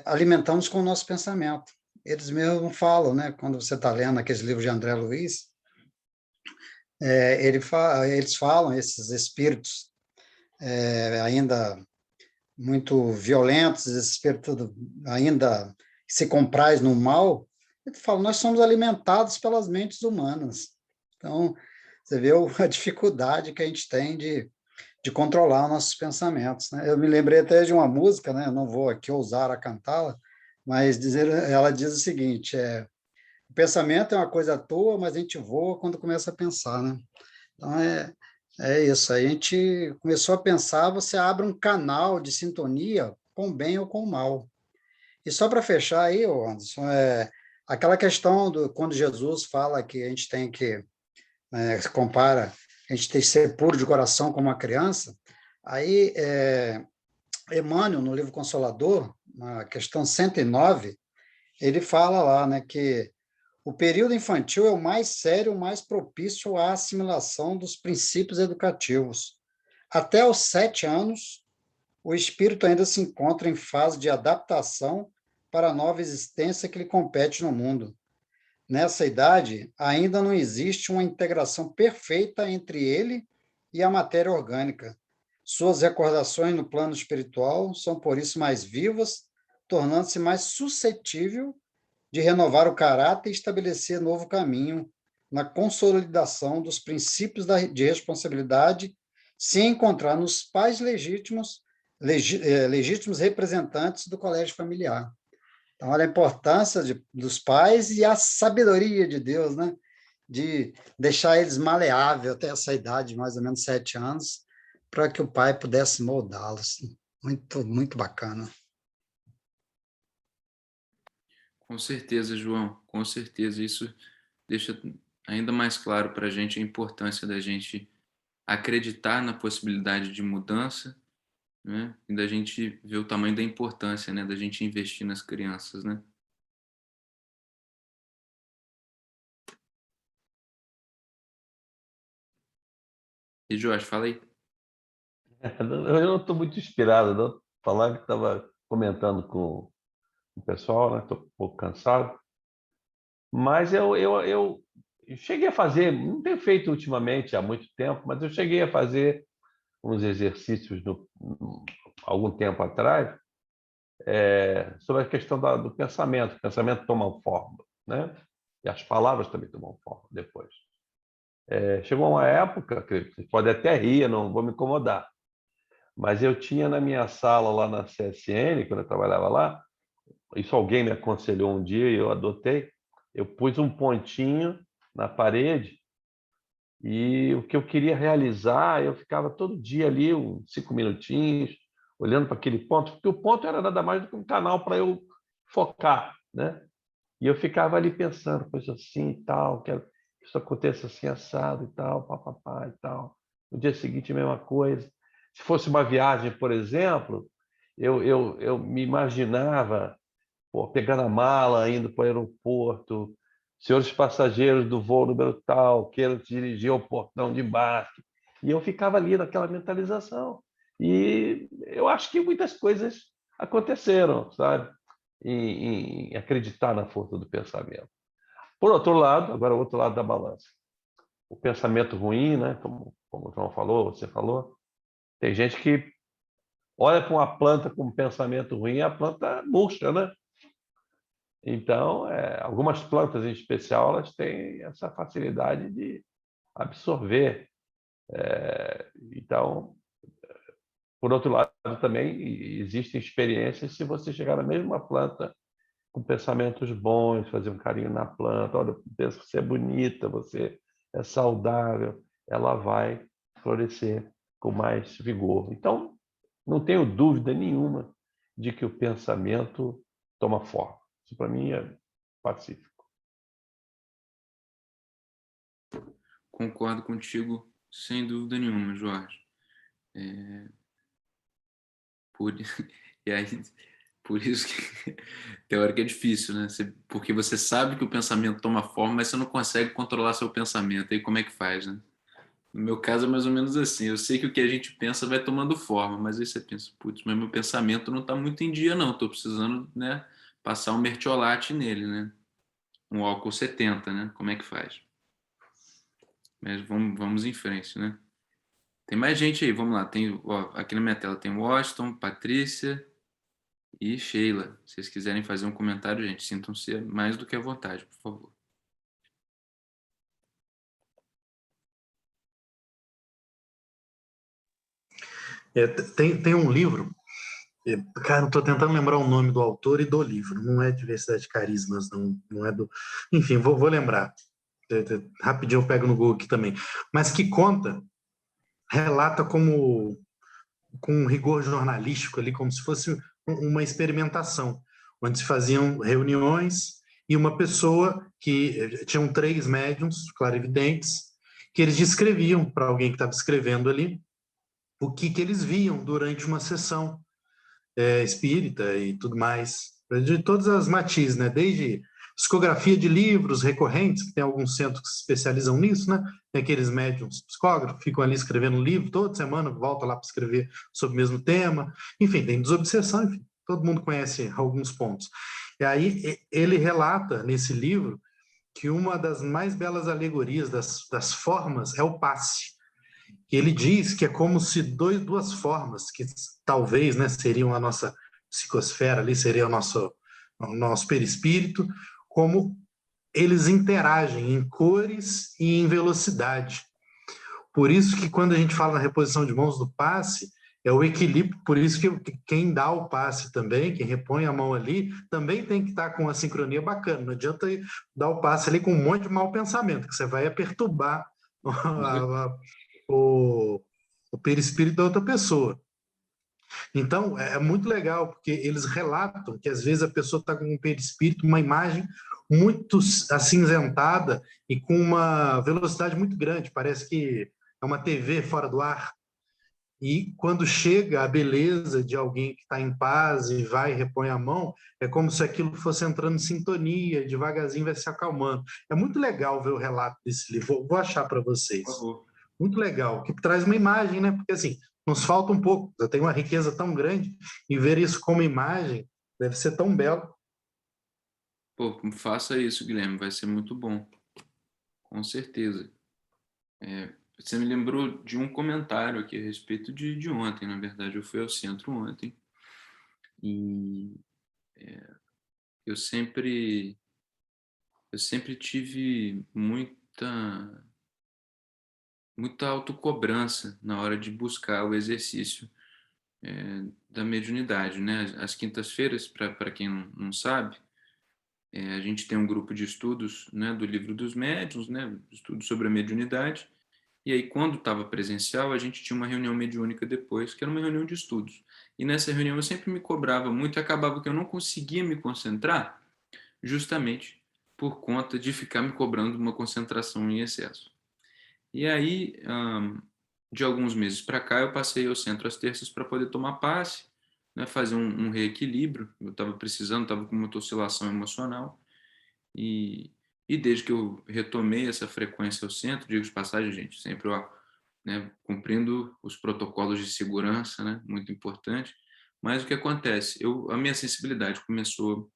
alimentamos com o nosso pensamento. Eles mesmos falam, né? Quando você está lendo aqueles livros de André Luiz, eles falam, esses espíritos ainda muito violentos, esse espírito ainda que se compraz no mal, ele fala, nós somos alimentados pelas mentes humanas. Então, você vê a dificuldade que a gente tem de controlar nossos pensamentos, né? Eu me lembrei até de uma música, né? Não vou aqui ousar a cantá-la, mas ela diz o seguinte, o pensamento é uma coisa à toa, mas a gente voa quando começa a pensar, né? Então, é isso. A gente começou a pensar, você abre um canal de sintonia com o bem ou com o mal. E só para fechar aí, ô Anderson, aquela questão quando Jesus fala que a gente tem que, se compara, a gente tem que ser puro de coração como uma criança, aí Emmanuel, no livro Consolador, na questão 109, ele fala lá, né, que o período infantil é o mais sério, o mais propício à assimilação dos princípios educativos. Até os 7 anos, o espírito ainda se encontra em fase de adaptação para a nova existência que lhe compete no mundo. Nessa idade, ainda não existe uma integração perfeita entre ele e a matéria orgânica. Suas recordações no plano espiritual são, por isso, mais vivas, tornando-se mais suscetível de renovar o caráter e estabelecer novo caminho na consolidação dos princípios de responsabilidade, se encontrar nos pais legítimos representantes do colégio familiar. Então, olha a importância dos pais e a sabedoria de Deus, né? De deixar eles maleáveis até essa idade, mais ou menos 7 anos, para que o pai pudesse moldá-los. Muito, muito bacana. Com certeza, João, com certeza. Isso deixa ainda mais claro para a gente a importância da gente acreditar na possibilidade de mudança, né? E da gente ver o tamanho da importância, né? Da gente investir nas crianças, né? E Jorge, fala aí. Eu não estou muito inspirado, não. Falar que estava comentando com o pessoal, né? Estou um pouco cansado. Mas eu cheguei a fazer, não tenho feito ultimamente há muito tempo, mas eu cheguei a fazer uns exercícios algum tempo atrás sobre a questão do pensamento. O pensamento toma forma, né? E as palavras também tomam forma depois. Chegou uma época, que você pode até rir, não vou me incomodar, mas eu tinha na minha sala lá na CSN, quando eu trabalhava lá, isso alguém me aconselhou um dia e eu adotei, eu pus um pontinho na parede e o que eu queria realizar, eu ficava todo dia ali, uns 5 minutinhos, olhando para aquele ponto, porque o ponto era nada mais do que um canal para eu focar, né? E eu ficava ali pensando, coisa assim e tal, quero que isso aconteça assim, assado e tal, papapá e tal. No dia seguinte, a mesma coisa. Se fosse uma viagem, por exemplo, eu me imaginava, pô, pegando a mala, indo para o aeroporto, senhores passageiros do voo número tal, queiram dirigir ao portão de embarque. E eu ficava ali naquela mentalização. E eu acho que muitas coisas aconteceram, sabe? Em acreditar na força do pensamento. Por outro lado, agora o outro lado da balança. O pensamento ruim, né? Como o João falou, você falou, tem gente que olha para uma planta com um pensamento ruim e a planta murcha, né? Então, algumas plantas em especial, elas têm essa facilidade de absorver. Então, por outro lado, também existem experiências se você chegar na mesma planta com pensamentos bons, fazer um carinho na planta, olha, eu penso que você é bonita, você é saudável, ela vai florescer com mais vigor. Então, não tenho dúvida nenhuma de que o pensamento toma forma. Isso, para mim, é pacífico. Concordo contigo, sem dúvida nenhuma, Jorge. Por... E aí, Por isso que tem hora que é difícil, né? Porque você sabe que o pensamento toma forma, mas você não consegue controlar seu pensamento. Aí como é que faz, né? No meu caso é mais ou menos assim. Eu sei que o que a gente pensa vai tomando forma, mas aí você pensa, putz, mas meu pensamento não está muito em dia, não. Estou precisando, né, passar um mertiolate nele, né? Um álcool 70, né? Como é que faz? Mas vamos em frente, né? Tem mais gente aí, vamos lá. Tem, ó, aqui na minha tela tem Washington, Patrícia e Sheila. Se vocês quiserem fazer um comentário, gente, sintam-se mais do que à vontade, por favor. Tem um livro, cara, não estou tentando lembrar o nome do autor e do livro, não é Diversidade de Carismas, não é do... Enfim, vou lembrar. Rapidinho eu pego no Google aqui também. Mas que relata como com um rigor jornalístico ali, como se fosse uma experimentação, onde se faziam reuniões e uma pessoa que tinham 3 médiums clarividentes que eles descreviam para alguém que estava escrevendo ali o que eles viam durante uma sessão espírita e tudo mais, de todas as matizes, né? Desde psicografia de livros recorrentes, que tem alguns centros que se especializam nisso, né? Tem aqueles médiums psicógrafos, ficam ali escrevendo um livro toda semana, volta lá para escrever sobre o mesmo tema. Enfim, tem desobsessão, enfim, todo mundo conhece alguns pontos. E aí ele relata nesse livro que uma das mais belas alegorias das formas é o passe. Que ele diz que é como se duas formas, que talvez, né, seriam a nossa psicosfera ali, seria o nosso perispírito, como eles interagem em cores e em velocidade. Por isso que quando a gente fala na reposição de mãos do passe, é o equilíbrio, por isso que quem dá o passe também, quem repõe a mão ali, também tem que estar com uma sincronia bacana. Não adianta dar o passe ali com um monte de mau pensamento, que você vai perturbar o, o perispírito da outra pessoa. Então, é muito legal, porque eles relatam que às vezes a pessoa está com um perispírito, uma imagem muito acinzentada e com uma velocidade muito grande, parece que é uma TV fora do ar. E quando chega a beleza de alguém que está em paz e vai e repõe a mão, é como se aquilo fosse entrando em sintonia, devagarzinho vai se acalmando. É muito legal ver o relato desse livro, vou achar para vocês. Por favor. Muito legal, que traz uma imagem, né? Porque assim, nos falta um pouco, eu tenho uma riqueza tão grande, e ver isso como imagem deve ser tão belo. Pô, faça isso, Guilherme, vai ser muito bom. Com certeza. Você me lembrou de um comentário aqui a respeito de ontem, na verdade. Eu fui ao centro ontem e eu sempre tive muita autocobrança na hora de buscar o exercício da mediunidade, né? As quintas-feiras, para quem não sabe, a gente tem um grupo de estudos, né, do Livro dos Médiuns, né, estudos sobre a mediunidade. E aí, quando estava presencial, a gente tinha uma reunião mediúnica depois, que era uma reunião de estudos. E nessa reunião eu sempre me cobrava muito e acabava que eu não conseguia me concentrar, justamente por conta de ficar me cobrando uma concentração em excesso. E aí, de alguns meses para cá, eu passei ao centro às terças para poder tomar passe, né, fazer um reequilíbrio. Eu estava precisando, estava com muita oscilação emocional. E desde que eu retomei essa frequência ao centro, digo de passagem, gente, sempre ó, né, cumprindo os protocolos de segurança, né, muito importante. Mas o que acontece? A minha sensibilidade começou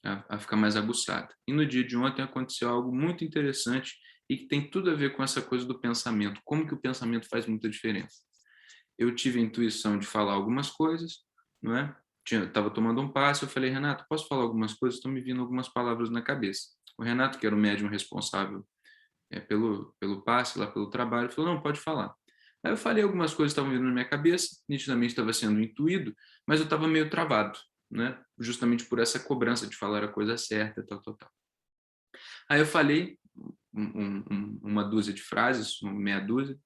a ficar mais aguçada. E no dia de ontem aconteceu algo muito interessante e que tem tudo a ver com essa coisa do pensamento, como que o pensamento faz muita diferença. Eu tive a intuição de falar algumas coisas, não é? Estava tomando um passe, eu falei, Renato, posso falar algumas coisas? Estão me vindo algumas palavras na cabeça. O Renato, que era o médium responsável pelo passe, lá pelo trabalho, falou, não, pode falar. Aí eu falei algumas coisas que estavam vindo na minha cabeça, nitidamente estava sendo intuído, mas eu estava meio travado, né? Justamente por essa cobrança de falar a coisa certa, tal, tal, tal. Aí eu falei uma dúzia de frases, uma meia dúzia,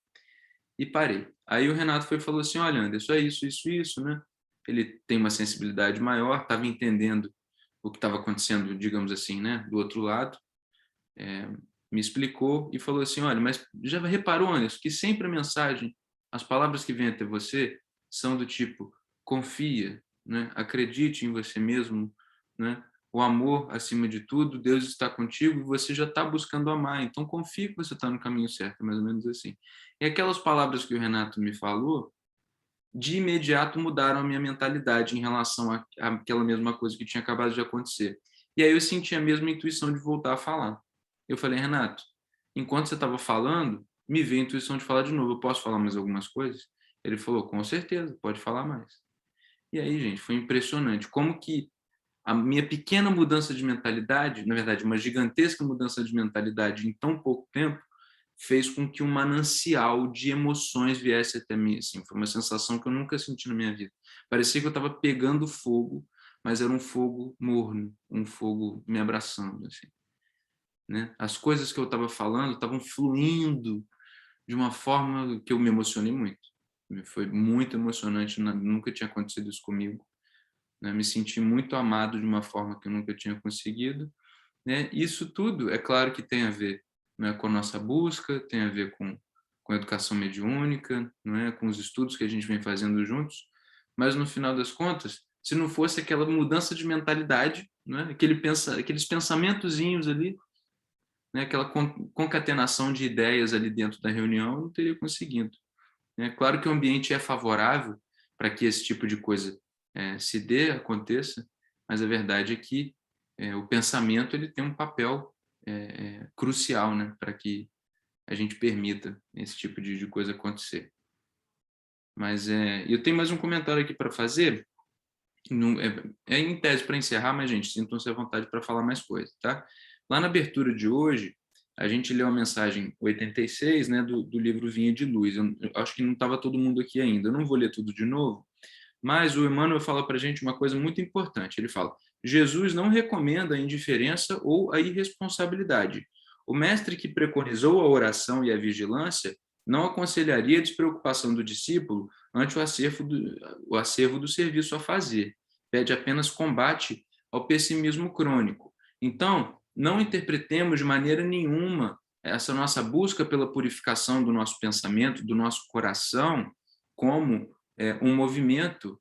e parei. Aí o Renato foi e falou assim, olha, Anderson, é isso, né? Ele tem uma sensibilidade maior, estava entendendo o que estava acontecendo, digamos assim, né? Do outro lado, me explicou e falou assim, olha, mas já reparou, Anderson, que sempre a mensagem, as palavras que vêm até você são do tipo, confia, né? Acredite em você mesmo, né? O amor acima de tudo, Deus está contigo e você já está buscando amar, então confie que você está no caminho certo, mais ou menos assim. E aquelas palavras que o Renato me falou, de imediato mudaram a minha mentalidade em relação àquela mesma coisa que tinha acabado de acontecer. E aí eu senti a mesma intuição de voltar a falar. Eu falei, Renato, enquanto você estava falando, me veio a intuição de falar de novo. Eu posso falar mais algumas coisas? Ele falou, com certeza, pode falar mais. E aí, gente, foi impressionante como que a minha pequena mudança de mentalidade, na verdade, uma gigantesca mudança de mentalidade em tão pouco tempo, fez com que um manancial de emoções viesse até mim. Assim, foi uma sensação que eu nunca senti na minha vida. Parecia que eu estava pegando fogo, mas era um fogo morno, um fogo me abraçando. Assim, né? As coisas que eu estava falando estavam fluindo de uma forma que eu me emocionei muito. Foi muito emocionante, nunca tinha acontecido isso comigo. Né? Me senti muito amado de uma forma que eu nunca tinha conseguido. Né? Isso tudo, é claro que tem a ver, né, com a nossa busca, tem a ver com a educação mediúnica, não é? Com os estudos que a gente vem fazendo juntos, mas no final das contas, se não fosse aquela mudança de mentalidade, né, aqueles pensamentozinhos ali, né, aquela concatenação de ideias ali dentro da reunião, eu não teria conseguido. Né? Claro que o ambiente é favorável para que esse tipo de coisa se dê, aconteça, mas a verdade é que o pensamento ele tem um papel crucial, né, para que a gente permita esse tipo de coisa acontecer. Mas eu tenho mais um comentário aqui para fazer, em tese para encerrar, mas, gente, sintam-se à vontade para falar mais coisas, tá? Lá na abertura de hoje, a gente leu a mensagem 86, né, do livro Vinha de Luz. Eu acho que não estava todo mundo aqui ainda, eu não vou ler tudo de novo, mas o Emmanuel fala para a gente uma coisa muito importante. Ele fala, Jesus não recomenda a indiferença ou a irresponsabilidade. O mestre que preconizou a oração e a vigilância não aconselharia a despreocupação do discípulo ante o acervo do serviço a fazer. Pede apenas combate ao pessimismo crônico. Então, não interpretemos de maneira nenhuma essa nossa busca pela purificação do nosso pensamento, do nosso coração, como um movimento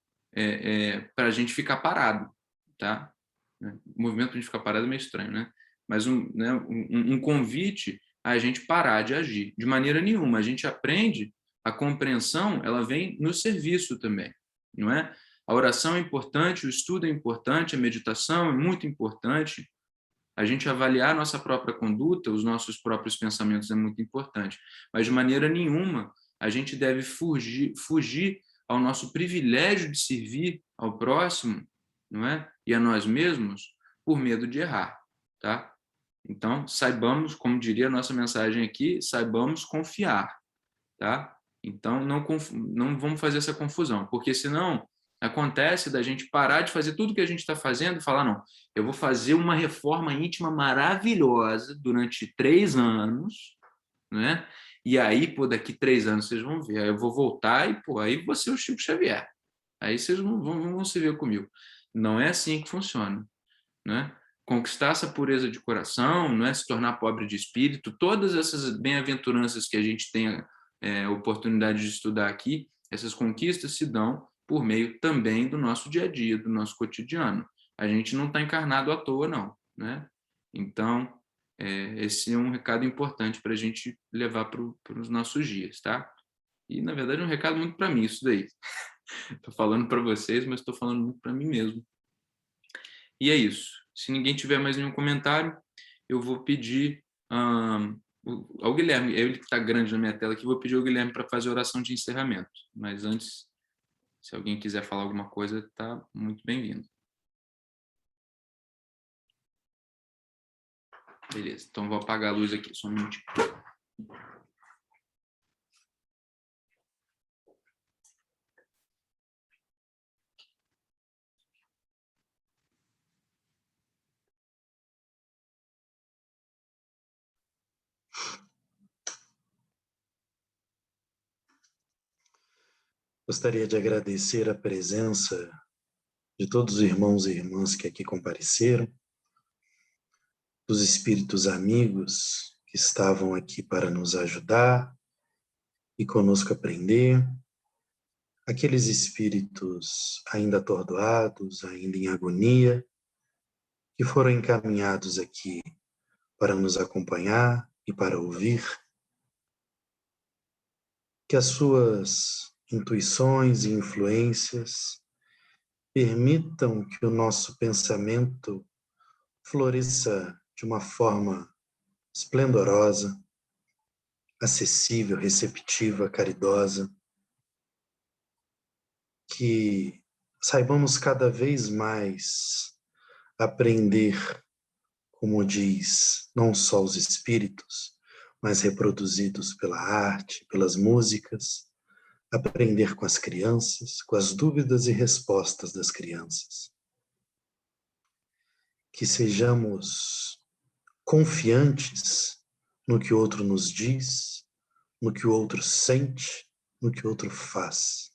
para a gente ficar parado, tá? O movimento para a gente ficar parado é meio estranho, né? Mas um convite a gente parar de agir. De maneira nenhuma. A gente aprende, a compreensão, ela vem no serviço também, não é? A oração é importante, o estudo é importante, a meditação é muito importante, a gente avaliar a nossa própria conduta, os nossos próprios pensamentos é muito importante, mas de maneira nenhuma a gente deve fugir ao nosso privilégio de servir ao próximo, não é? E a nós mesmos por medo de errar, tá? Então, saibamos, como diria a nossa mensagem aqui, saibamos confiar, tá? Então, não vamos fazer essa confusão, porque senão acontece da gente parar de fazer tudo que a gente está fazendo e falar, não, eu vou fazer uma reforma íntima maravilhosa durante 3 anos, né? E aí, pô, daqui 3 anos vocês vão ver, aí eu vou voltar e, pô, aí você é o Chico Xavier. Aí vocês vão se ver comigo. Não é assim que funciona, né? Conquistar essa pureza de coração, não é se tornar pobre de espírito, todas essas bem-aventuranças que a gente tem oportunidade de estudar aqui, essas conquistas se dão por meio também do nosso dia a dia, do nosso cotidiano. A gente não está encarnado à toa, não, né? Então, esse é um recado importante para a gente levar para os nossos dias, tá? E, na verdade, é um recado muito para mim, isso daí. Estou falando para vocês, mas estou falando muito para mim mesmo. E é isso. Se ninguém tiver mais nenhum comentário, eu vou pedir ao Guilherme, é ele que está grande na minha tela aqui, vou pedir ao Guilherme para fazer a oração de encerramento. Mas antes, se alguém quiser falar alguma coisa, está muito bem-vindo. Beleza, então vou apagar a luz aqui, só um minutinho. Gostaria de agradecer a presença de todos os irmãos e irmãs que aqui compareceram, dos espíritos amigos que estavam aqui para nos ajudar e conosco aprender, aqueles espíritos ainda atordoados, ainda em agonia, que foram encaminhados aqui para nos acompanhar e para ouvir, que as suas intuições e influências permitam que o nosso pensamento floresça de uma forma esplendorosa, acessível, receptiva, caridosa, que saibamos cada vez mais aprender, como diz, não só os espíritos, mas reproduzidos pela arte, pelas músicas, aprender com as crianças, com as dúvidas e respostas das crianças. Que sejamos confiantes no que o outro nos diz, no que o outro sente, no que o outro faz.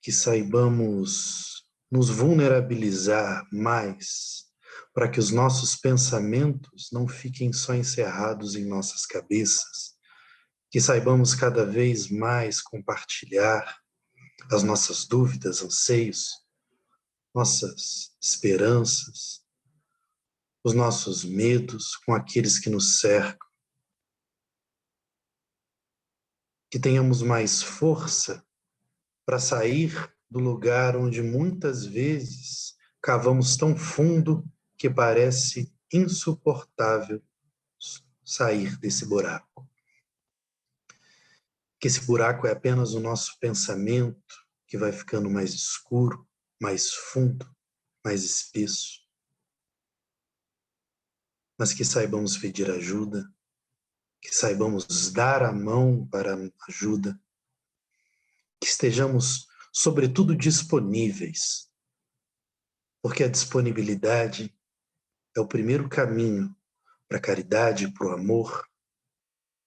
Que saibamos nos vulnerabilizar mais para que os nossos pensamentos não fiquem só encerrados em nossas cabeças, que saibamos cada vez mais compartilhar as nossas dúvidas, anseios, nossas esperanças, os nossos medos com aqueles que nos cercam, que tenhamos mais força para sair do lugar onde muitas vezes cavamos tão fundo que parece insuportável sair desse buraco. Que esse buraco é apenas o nosso pensamento que vai ficando mais escuro, mais fundo, mais espesso. Mas que saibamos pedir ajuda, que saibamos dar a mão para ajuda, que estejamos, sobretudo, disponíveis, porque a disponibilidade é o primeiro caminho para a caridade e para o amor,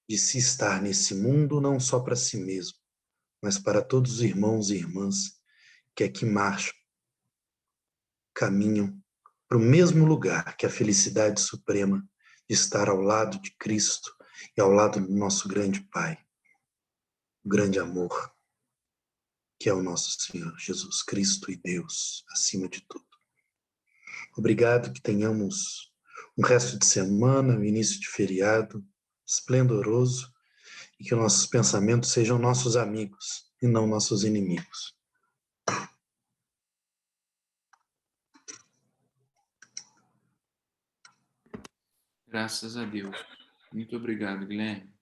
de se estar nesse mundo não só para si mesmo, mas para todos os irmãos e irmãs que aqui marcham, caminham para o mesmo lugar que a felicidade suprema de estar ao lado de Cristo e ao lado do nosso grande Pai, o grande amor, que é o nosso Senhor Jesus Cristo e Deus, acima de tudo. Obrigado, que tenhamos um resto de semana, um início de feriado esplendoroso e que nossos pensamentos sejam nossos amigos e não nossos inimigos. Graças a Deus. Muito obrigado, Guilherme.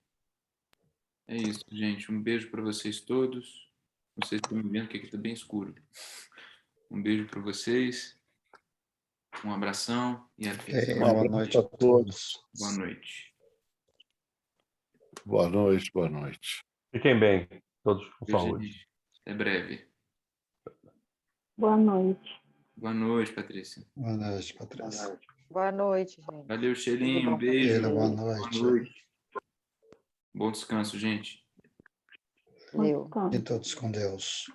É isso, gente. Um beijo para vocês todos. Vocês estão me vendo que aqui está bem escuro. Um beijo para vocês. Um abração e até. Boa noite a todos. Boa noite. Boa noite, boa noite. Fiquem bem, todos com Beijo, saúde. gente. Até breve. Boa noite. Boa noite, Patrícia. Boa noite, Patrícia. Boa noite, gente. Valeu, Tudo Xelinho. bom Um pra beijo. vocês? Boa Boa noite. noite. Bom descanso, gente. Valeu. E todos com Deus.